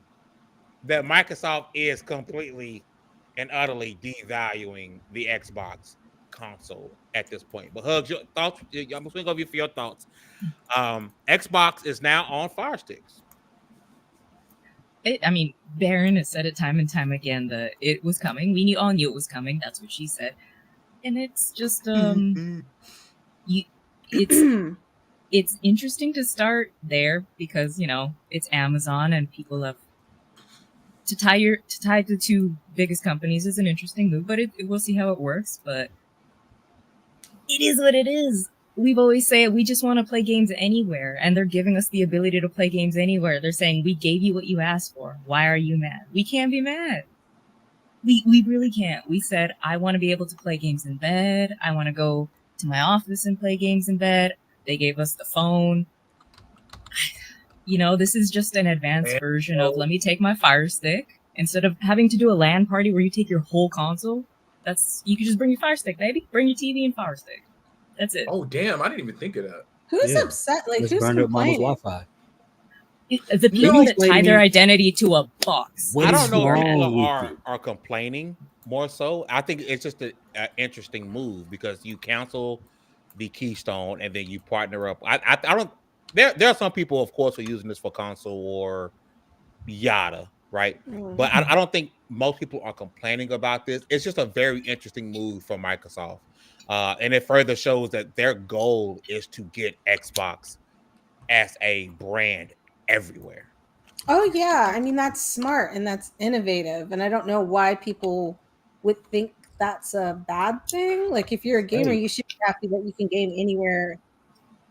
that Microsoft is completely and utterly devaluing the Xbox console at this point. But Hugs, your thoughts? I'm going to go for your thoughts. Xbox is now on Fire Sticks. I mean, Baron has said it time and time again that it was coming. We all knew it was coming. That's what she said. And it's just it's interesting to start there because it's Amazon and people have to tie the two biggest companies is an interesting move, but we'll see how it works. But it is what it is. We've always said we just want to play games anywhere, and they're giving us the ability to play games anywhere. They're saying we gave you what you asked for. Why are you mad? We can't be mad. We really can't. We said, I want to be able to play games in bed. I want to go to my office and play games in bed. They gave us the phone. You know, this is just an advanced version of let me take my Fire Stick. Instead of having to do a LAN party where you take your whole console, you can just bring your Fire Stick, baby. Bring your TV and Fire Stick. That's it. Oh damn, I didn't even think of that. Who's upset? Like, Let's who's burn up mama's complaining? Wi-Fi. The people that tie their identity to a box. What I is don't know if wrong people with are complaining more so. I think it's just an interesting move because you cancel the Keystone and then you partner up. I don't. There are some people, of course, who are using this for console or yada, right? But I don't think most people are complaining about this. It's just a very interesting move from Microsoft, and it further shows that their goal is to get Xbox as a brand everywhere. Oh yeah, I mean that's smart and that's innovative, and I don't know why people would think that's a bad thing. Like if you're a gamer, you should be happy that you can game anywhere,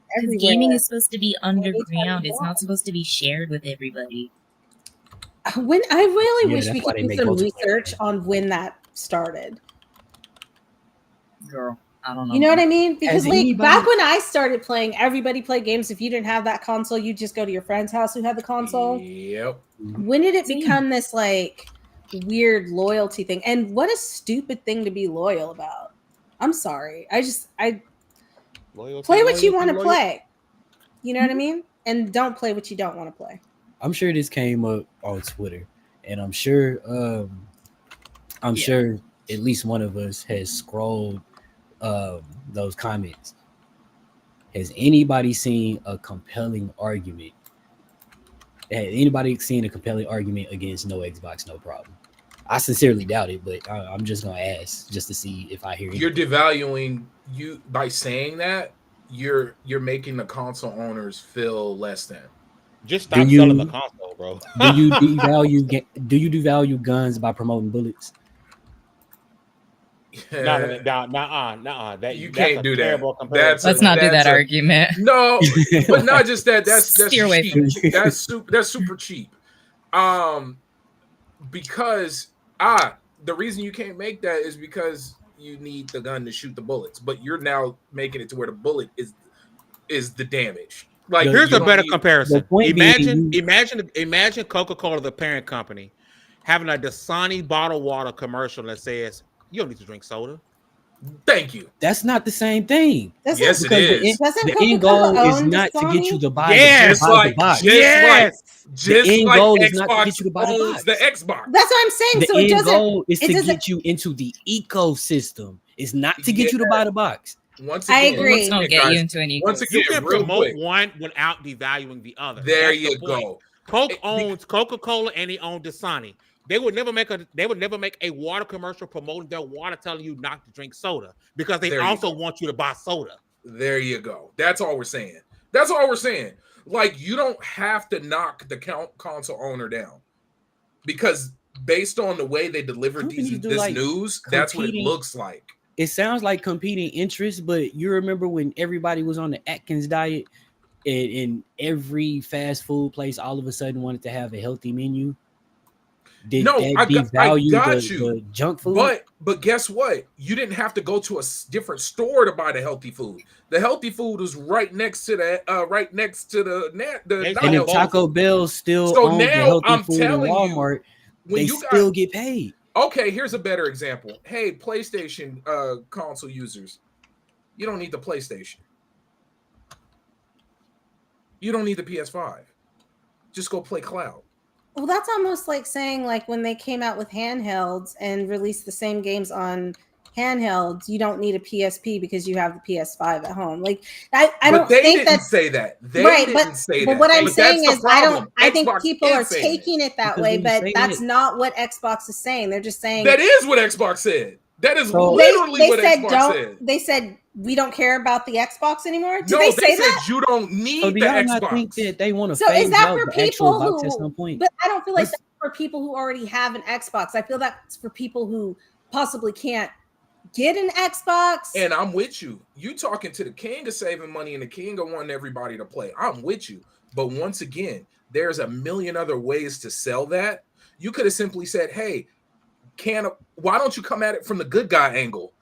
Because everywhere. gaming is supposed to be underground. It's not supposed to be shared with everybody. When I really wish that's we why could they do make some multiplayer research on when that started. Girl, I don't know. You know what I mean? Because Has like anybody- back when I started playing, everybody played games. If you didn't have that console, you just go to your friend's house who had the console. Yep. When did it become this like weird loyalty thing? And what a stupid thing to be loyal about. I'm sorry. I Loyalty, play what you want to loyalty. play. You know what I mean? And don't play what you don't want to play. I'm sure this came up on Twitter, and I'm sure sure at least one of us has scrolled those comments. Has anybody seen a compelling argument? Has anybody seen a compelling argument against no Xbox, no problem? I sincerely doubt it, but I'm just gonna ask just to see if I hear it. You're devaluing you by saying that. You're making the console owners feel less than. Just stop selling the console, bro. Do you devalue guns by promoting bullets? No. That You can't do that. Let's not do that argument. No, but not just that. That's Steer away cheap. That's super cheap. Because the reason you can't make that is because you need the gun to shoot the bullets, but you're now making it to where the bullet is the damage. Like here's a better comparison. Imagine Coca-Cola, the parent company, having a Dasani bottled water commercial that says you don't need to drink soda. Thank you. That's not the same thing. Yes, it is. The end goal is not to get you to buy the box. The end goal is not to get you to buy the box. The Xbox. That's what I'm saying. The so end it doesn't. goal is to get you into the ecosystem. It's not to get you to buy the box. Once again, I agree. Let's not get you into an Once again, you can real promote quick. one without devaluing the other. There That's you the point. go. Coke owns Coca-Cola and they own Dasani. They would never make a water commercial promoting their water, telling you not to drink soda because they also want you to buy soda. There you go. That's all we're saying. Like you don't have to knock the console owner down because based on the way they delivered this news, that's what it looks like. It sounds like competing interests, but you remember when everybody was on the Atkins diet and every fast food place all of a sudden wanted to have a healthy menu? I got the junk food? But guess what? You didn't have to go to a different store to buy the healthy food. The healthy food was right next to the and if Taco Bell still owns the healthy food in Walmart, they still get paid. Okay, here's a better example. Hey, PlayStation console users, you don't need the PlayStation. You don't need the PS5. Just go play cloud. Well, that's almost like saying like when they came out with handhelds and released the same games on handhelds, you don't need a PSP because you have the PS5 at home. Like I don't think that's say that. They right, didn't say but that. what I'm saying is I think Xbox people are is saying taking it that way, but that's not what Xbox is saying. They're just saying that is what Xbox said. That is literally what Xbox said. They said we don't care about the Xbox anymore. Did No, they say that? Said you don't need so the do y'all Xbox. Not think that they want to so is that for people who? At some point? But I don't feel like that's for people who already have an Xbox. I feel that's for people who possibly can't get an Xbox. And I'm with you. You talking to the king of saving money and the king of wanting everybody to play. I'm with you. But once again, there's a million other ways to sell that. You could have simply said, hey, why don't you come at it from the good guy angle?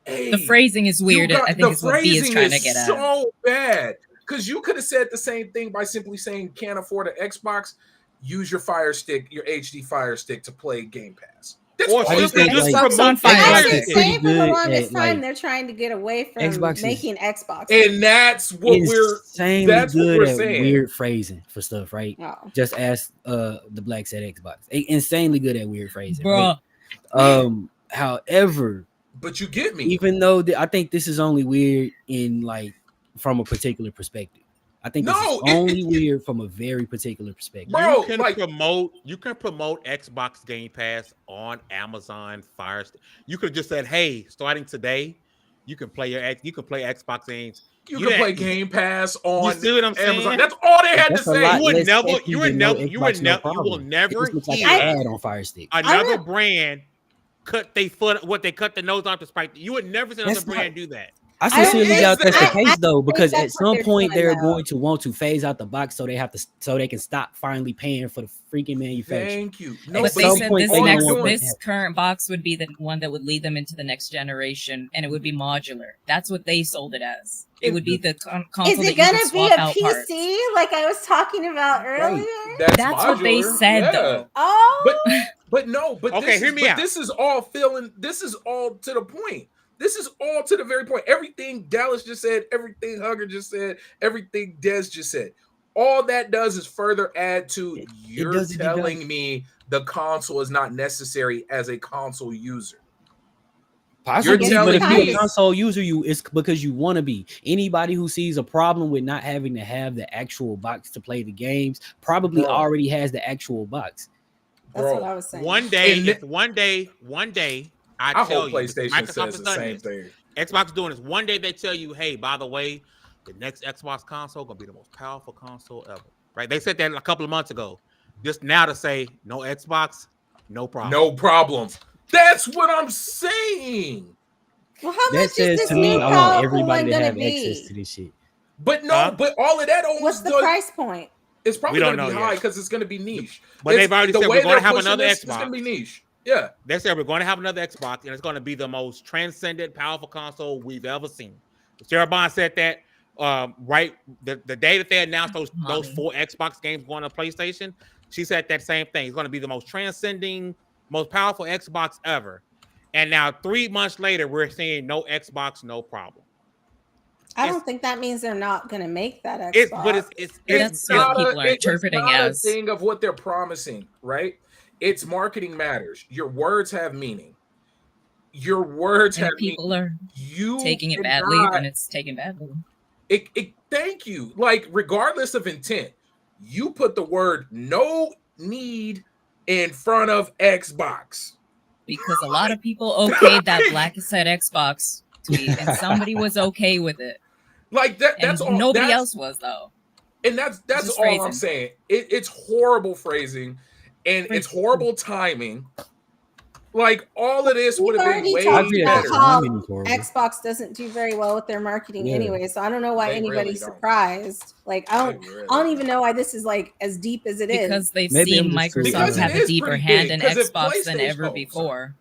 Hey, The phrasing is weird. I think is what B is trying to get at. So bad because you could have said the same thing by simply saying can't afford an Xbox. Use your Fire Stick, your HD Fire Stick to play Game Pass. That's Or all you simply gotta just say. Xbox on Fire I've Stick. been saying for the Pretty good longest at, time like, they're trying to get away from Xbox is making Xbox. And that's what we're insanely that's what good we're at saying. weird phrasing for stuff, right? Oh. Just ask the blacks at Xbox. Insanely good at weird phrasing, Bruh. right? However, But you get me. even though I think this is only weird in like from a particular perspective. I think this is only weird from a very particular perspective. Bro, you can promote Xbox Game Pass on Amazon Fire Stick. You could have just said, "Hey, starting today, you can play Xbox games. You can play Game Pass on you see what I'm Amazon." saying? That's all they had to That's a say. lot You would less never, catchy you than would no never, you Xbox, would no never, you will problem. never It just looks like hear an ad on Fire Stick. another brand cut they cut the nose off the spike. You would never see another brand do that. I sincerely doubt that's the case though, think because that's at what some they're point doing, they're though. going to want to phase out the box so they can stop finally paying for the freaking manufacturer. Thank you. No, But but they some said point this they next don't want this that. current box would be the one that would lead them into the next generation, and it would be modular. That's what they sold it as. It would be the console Is it that you gonna could be swap a out PC parts. like I was talking about earlier? That's what they modular, said, yeah. though. Oh, But no, but Okay, hear me out. This is all to the point. This is all to the very point. Everything Dallas just said, everything Hugger just said, everything Des just said. All that does is further add to you're telling me the console is not necessary as a console user. Possibly, You're but if telling you're me a console user, it's because you want to be. Anybody who sees a problem with not having to have the actual box to play the games probably already has the actual box. that's what I was saying. One day, I tell hope you, PlayStation Microsoft says has the done same this. thing. Xbox is doing this. One day they tell you, hey, by the way, the next Xbox console gonna be the most powerful console ever. Right? They said that a couple of months ago. Just now to say no Xbox, no problem. No problem. That's what I'm saying. Well, how That much is says this to new me, I want powerful everybody one to gonna have be? access to this shit. But no, but all of that What's the price point? It's probably We going don't to be know high yet. because it's going to be niche. But they've already said we're going to have another It's going to be Xbox. niche. Yeah. They said we're going to have another Xbox, and it's going to be the most transcendent, powerful console we've ever seen. Sarah Bond said that right the day that they announced those 4 Xbox games going to PlayStation. She said that same thing. It's going to be the most transcending, most powerful Xbox ever. And now 3 months later, we're seeing no Xbox, no problem. I don't think that means they're not going to make that Xbox. That's what people are interpreting as a thing of what they're promising, right? It's marketing matters. Your words have meaning. Your words have people meaning. are taking it badly, then it's taken badly. Thank you. Like, regardless of intent, you put the word no need in front of Xbox. Because a lot of people okayed that Black said Xbox tweet, and somebody was okay with it. Like that's all. Nobody else was though. And that's all phrasing. I'm saying. It's horrible phrasing, and it's horrible timing. Like all of this would have been way better. Xbox doesn't do very well with their marketing anyway, so I don't know why anybody's surprised. Like I don't even know why this is like as deep as it is. Because they've seen Microsoft have a deeper hand in Xbox than ever before.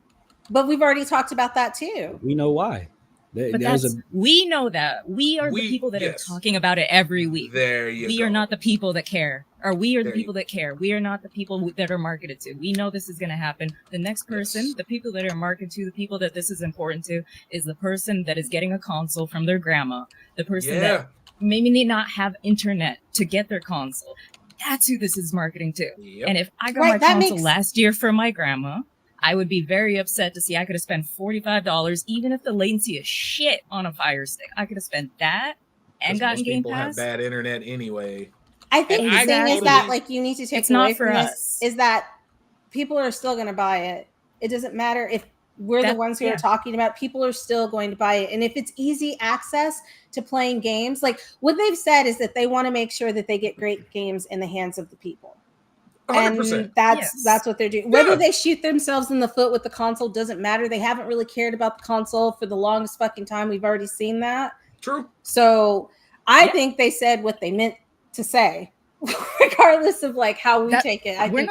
But we've already talked about that too. We know why. We know that. We are the people that are talking about it every week. We are not the people that care. Or we are the people that care. We are not the people that are marketed to. We know this is going to happen. The next person, the people that are marketed to, the people that this is important to, is the person that is getting a console from their grandma. The person that maybe need not have internet to get their console. That's who this is marketing to. Yep. And if I got my console last year for my grandma, I would be very upset to see I could have spent $45, even if the latency is shit on a Fire Stick. I could have spent that and gotten Game Pass. People have bad internet anyway. I think the thing is that like you need to take away from this is that people are still going to buy it. It doesn't matter if we're the ones who are talking about. People are still going to buy it, and if it's easy access to playing games, like what they've said is that they want to make sure that they get great games in the hands of the people. 100%. And that's what they're doing. Whether they shoot themselves in the foot with the console doesn't matter. They haven't really cared about the console for the longest fucking time. We've already seen that. True. So I think they said what they meant to say, regardless of like how we take it. I think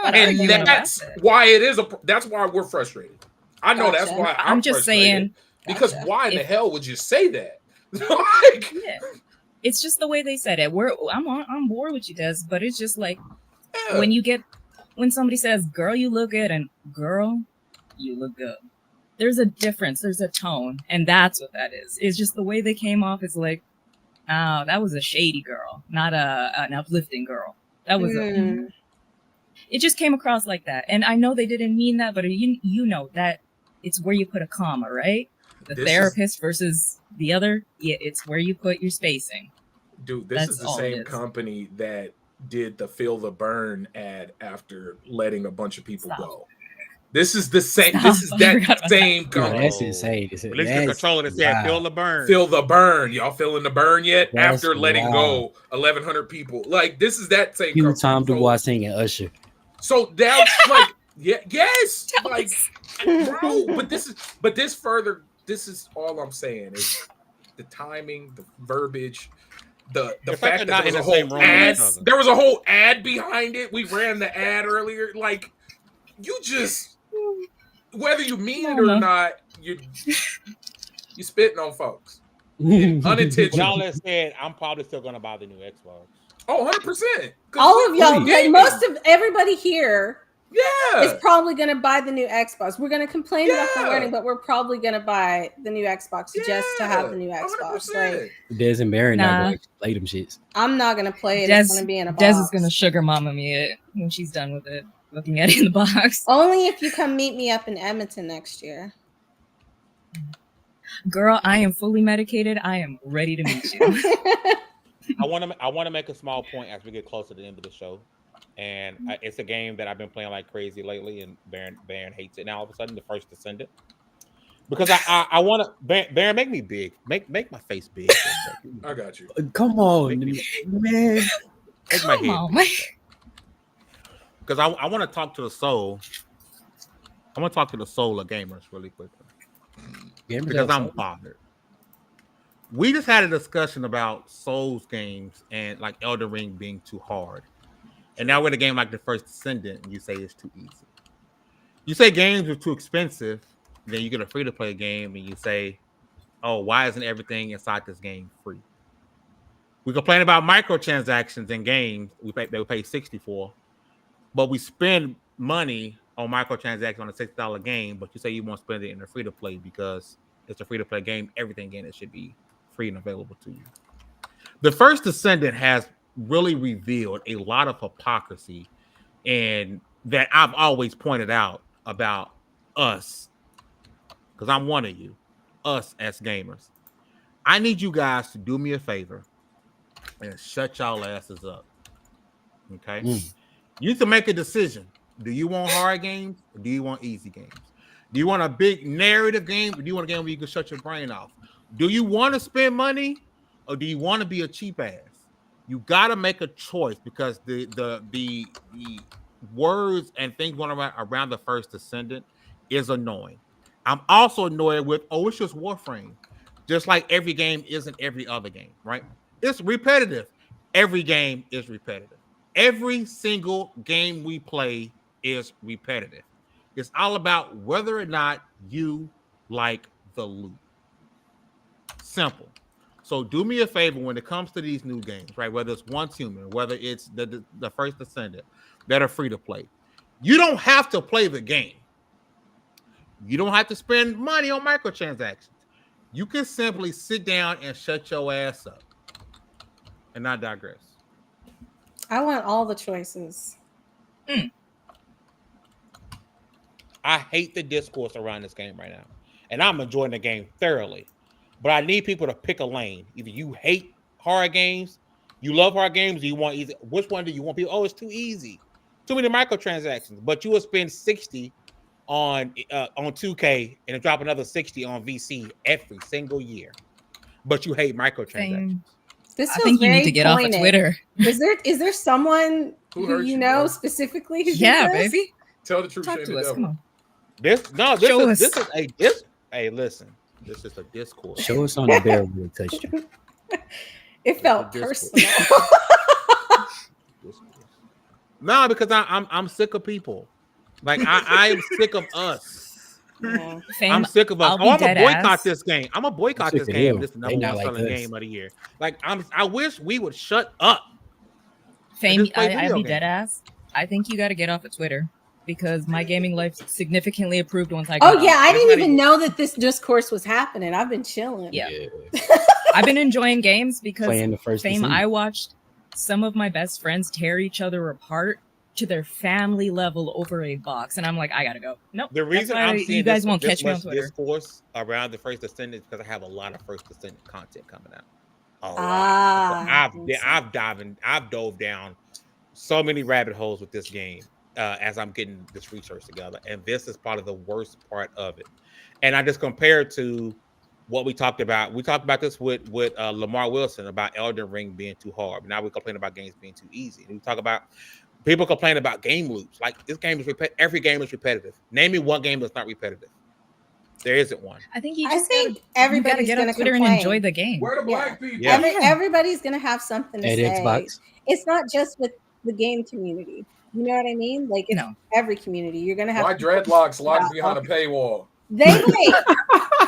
that's why it is that's why we're frustrated. I know that's why I'm just saying Because Gotcha. why in the hell would you say that? Like, Yeah, it's just the way they said it. I'm on board with you, Des, but it's just like yeah. when somebody says, "Girl, you look good," and "Girl, you look good." There's a difference. There's a tone, and that's what that is. It's just the way they came off is like, oh, that was a shady girl, not an uplifting girl. That was it just came across like that. And I know they didn't mean that, but you know that it's where you put a comma, right? The therapist versus the other, yeah, it's where you put your spacing. Dude, this is the same company that did the Feel the Burn ad after letting a bunch of people go. This is the same. This is that same company. No, that's insane. Release the controller that said "Feel the burn." Feel the burn. Y'all feeling the burn yet? After letting go 1,100 people, like this is that same. You Tom Dubois singing Usher. So that's like, yes, like, bro. But this is all I'm saying is the timing, the verbiage. The fact that there was a whole ad, there was a whole ad behind it. We ran the ad earlier. Like, you just, whether you mean it or not, you spitting on folks. Unintentional. When all that said, I'm probably still gonna buy the new Xbox. Oh, 100%. All of y'all, like most of everybody here, yeah, is probably going to buy the new Xbox. We're going to complain about the learning, but we're probably going to buy the new Xbox just to have the new Xbox. 100%. Like, Des and Barry not going to play them shits. I'm not going to play it. It's going to be in a box. Des is going to sugar mama me it when she's done with it, looking at it in the box. Only if you come meet me up in Edmonton next year. Girl, I am fully medicated. I am ready to meet you. I want to make a small point as we get closer to the end of the show, and it's a game that I've been playing like crazy lately, and Baron hates it now. All of a sudden, the first Descendant, because I want to Baron make me big, make my face big. I got you. Come on, man. Make my head. On, man. Because I want to talk to the soul. I want to talk to the soul of gamers really quickly, because I'm bothered. We just had a discussion about Souls games and like Elden Ring being too hard. And now with a game like the first Descendant, you say it's too easy. You say games are too expensive, then you get a free-to-play game and you say, oh, why isn't everything inside this game free? We complain about microtransactions in games we pay $60 for, but we spend money on microtransactions on a $60 game, but you say you won't spend it in a free-to-play because it's a free-to-play game. Everything in it should be free and available to you. The first Descendant has really revealed a lot of hypocrisy, and that I've always pointed out about us, because I'm one of you, us as gamers. I need you guys to do me a favor and shut y'all asses up. Okay? You need to make a decision. Do you want hard games or do you want easy games? Do you want a big narrative game or do you want a game where you can shut your brain off? Do you want to spend money or do you want to be a cheap ass? You got to make a choice, because the words and things going around the first Descendant is annoying. I'm also annoyed with, it's just Warframe. Just like every game isn't every other game, right? It's repetitive. Every game is repetitive. Every single game we play is repetitive. It's all about whether or not you like the loot. Simple. So do me a favor when it comes to these new games, right? Whether it's Once Human, whether it's the first Descendant that are free to play. You don't have to play the game. You don't have to spend money on microtransactions. You can simply sit down and shut your ass up. And not digress. I want all the choices. I hate the discourse around this game right now. And I'm enjoying the game thoroughly. But I need people to pick a lane. Either you hate hard games, you love hard games, or you want easy. Which one do you want? People, it's too easy. Too many microtransactions. But you will spend $60 on 2K and drop another $60 on VC every single year. But you hate microtransactions. This I think you need to get off of Twitter. Is there someone who you know specifically? Yeah, baby. Tell the truth. Talk to us. Come on. This listen. This is a discourse. Show us on the barrel where it touched you. It felt personal. No, because I'm sick of people. Like I am sick of us. Yeah. Fame, I'm sick of us. I'll be I'm gonna dead boycott ass. this game. I'm gonna boycott sick this of game. him. This is the They number not one like selling us. game of the year. Like I wish we would shut up. Fame, just play I'll video be dead games. ass. I think you got to get off of Twitter because my gaming life significantly improved once I got Oh yeah, off. I It's didn't not even even- know that this discourse was happening. I've been chilling. Yeah. I've been enjoying games because Playing the first Fame, Descendant. I watched some of my best friends tear each other apart to their family level over a box, and I'm like, I gotta go. Nope. The reason that's why I'm seeing you guys this, won't this catch me on much Twitter. discourse around the first Descendant is because I have a lot of first Descendant content coming out. A lot. Ah, I've dove down so many rabbit holes with this game as I'm getting this research together, and this is probably the worst part of it. And I just compare it to what we talked about. We talked about this with Lamar Wilson about Elden Ring being too hard. Now we complain about games being too easy. And we talk about people complain about game loops. Like this game is every game is repetitive. Name me one game that's not repetitive. There isn't one. I think you I just think gotta everybody's get gonna on Twitter complain. and enjoy the game. Where the black people? Yeah. Everybody's gonna have something to At say. Xbox. It's not just with the game community. You know what I mean? Like it's No. every community. You're gonna have Why dreadlocks locked behind a paywall? They like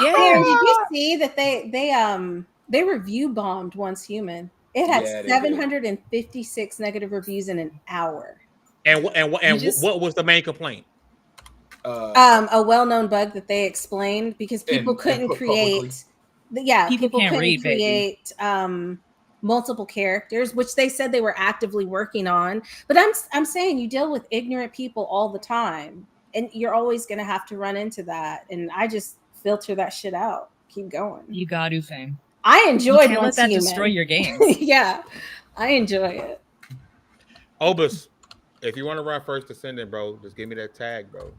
Yeah. Aaron, did you see that they review bombed Once Human? It had Yeah, they did. 756 negative reviews in an hour. And what was the main complaint? A well-known bug that they explained because people And couldn't put create publicly. people can't couldn't read, baby. create multiple characters, which they said they were actively working on. But I'm saying you deal with ignorant people all the time, and you're always going to have to run into that. And I just filter that shit out. Keep going. You got to, Fame. I You enjoyed can't let Once that Human. destroy your game. Yeah, I enjoy it. Obus, if you want to run first Descendant, bro, just give me that tag, bro.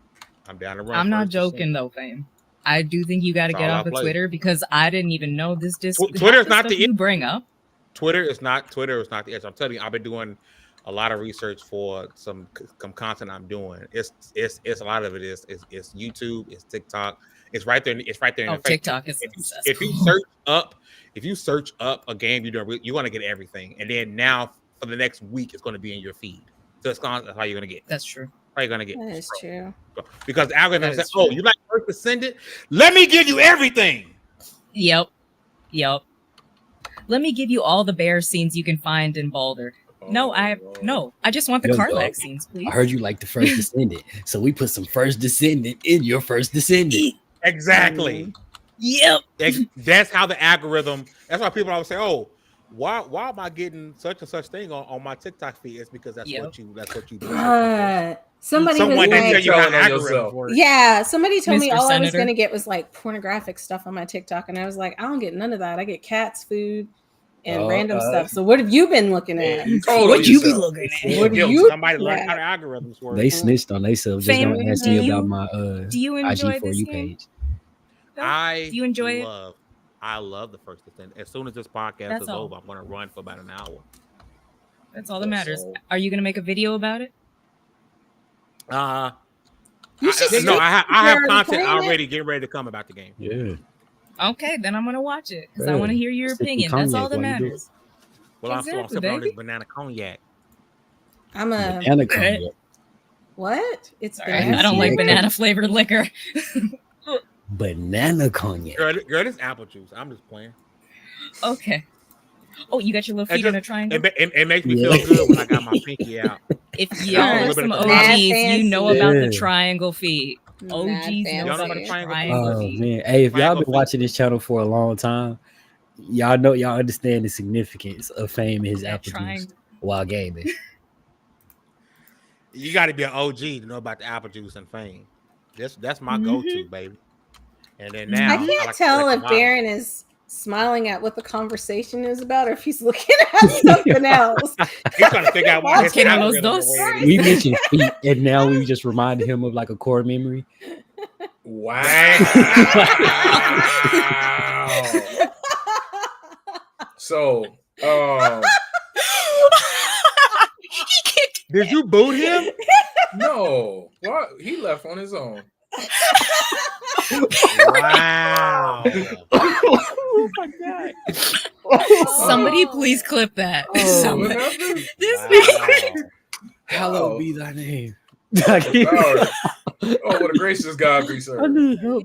I'm down to run. I'm not first joking Descendant. though, Fame. I do think you got to That's get all off I of play. Twitter because I didn't even know this. Twitter's not the you bring up. Twitter is not the edge. I'm telling you, I've been doing a lot of research for some content I'm doing. It's a lot of it is YouTube, it's TikTok, it's right there. It's right there. Oh, in the face. TikTok is If you search up a game you're going to get everything, and then now for the next week it's going to be in your feed. So that's how you're going to get. That's true. How you going to get? That is true. Because the algorithm That says, is "Oh, true. you like First Descendant? Let me give you everything." Yep. Let me give you all the bear scenes you can find in Baldur. I just want the Yo, Karlach dog. scenes, please. I heard you like the first Descendant, so we put some first Descendant in your first Descendant. Exactly. Yep. That's how the algorithm. That's why people always say, "Oh, why am I getting such and such thing on my TikTok feed?" It's because that's what you do. Somebody Someone was didn't tell like, you how Telling on algorithms yourself. work. yeah, somebody told me Mr. all I was Senator. going to get was like pornographic stuff on my TikTok, and I was like, I don't get none of that. I get cats, food, and random stuff. So what have you been looking at? You told What you be yourself. looking at? What do Guilt. you? Somebody learned Yeah. how the algorithms work. They snitched on themselves. Just Fame, don't ask do me you- about my Do you enjoy IG for this you game? page. Do you enjoy it? I love the first Descendant. As soon as this podcast That's is all. over, I'm going to run for about an hour. That's all that matters. So- Are you gonna make a video about it? You should I see- have you're already content playing it? already getting ready to come about the game. Yeah. Okay, then I'm gonna watch it because I Yeah. want to hear your Sip some opinion. That's all cognac that while you do it. matters. Well, I'm Exactly, sipping on this baby. banana cognac. I'm a Banana cognac. what? It's Sorry, I banana don't like flavored? banana flavored liquor. Banana cognac. Girl, this apple juice. I'm just playing. Okay. Oh, you got your little It feet in a just- triangle. It makes me Yeah. feel good when I got my pinky out. If a y'all are little bit some of OGs, banana. you know about the Yeah. triangle feet. Mad OGs fancy. know Y'all know about about the the triangle triangle Oh feet. man. Hey, if y'all Triangle been feet. watching this channel for a long time, y'all understand the significance of Fame and his That apple juice triangle. while gaming. You got to be an OG to know about the apple juice and Fame. That's my Mhm. go-to, baby. And then now I can't like to tell collect if the models. Darren is smiling at what the conversation is about or if he's looking at something else. He's trying to figure out why his Que no los algorithm is dos. the way it is. We mentioned feet, and now we just reminded him of like a core memory. Wow. So, Did you boot him? no, what? He left on his own. Wow. Oh my god! Somebody please clip that. Oh. Somebody. What happened? This Wow. Hallowed be thy name. Oh, what a gracious God we I serve. need help.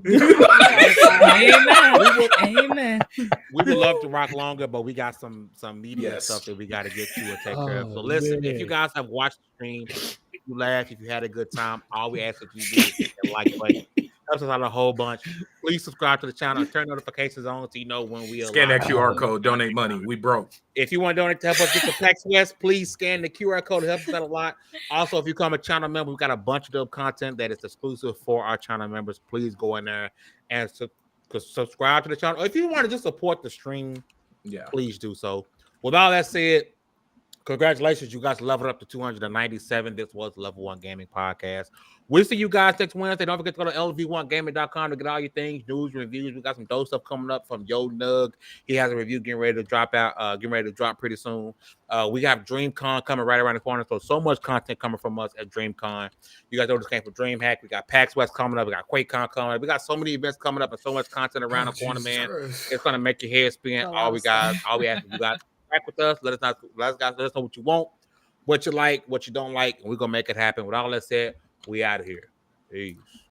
Amen. We would love to rock longer, but we got some media Yes. stuff that we got to get to and take care of. So Oh, listen, if you man. guys have watched the stream, if you laughed, if you had a good time, all we ask that you do is hit that like button. Helps us out a whole bunch. Please subscribe to the channel and turn notifications on so you know when we Scan that live. QR code, donate money. We broke. If you want to donate to help us get the PAX West, please scan the QR code. It helps us out a lot. Also, if you become a channel member, we've got a bunch of dope content that is exclusive for our channel members. Please go in there and subscribe to the channel. Or if you want to just support the stream, please do so. With all that said, congratulations, you guys leveled up to 297. This was Level 1 Gaming Podcast. We'll see you guys next Wednesday. Don't forget to go to LV1gaming.com to get all your things, news, reviews. We got some dope stuff coming up from Yo Nug. He has a review getting ready to drop pretty soon. We have DreamCon coming right around the corner. So much content coming from us at DreamCon. You guys know this came from DreamHack. We got PAX West coming up. We got QuakeCon coming up. We got so many events coming up and so much content around the corner, man. It's gonna make your head spin. All we ask you guys back with us. Let us know what you want, what you like, what you don't like, and we're gonna make it happen. With all that said, we out of here. Peace.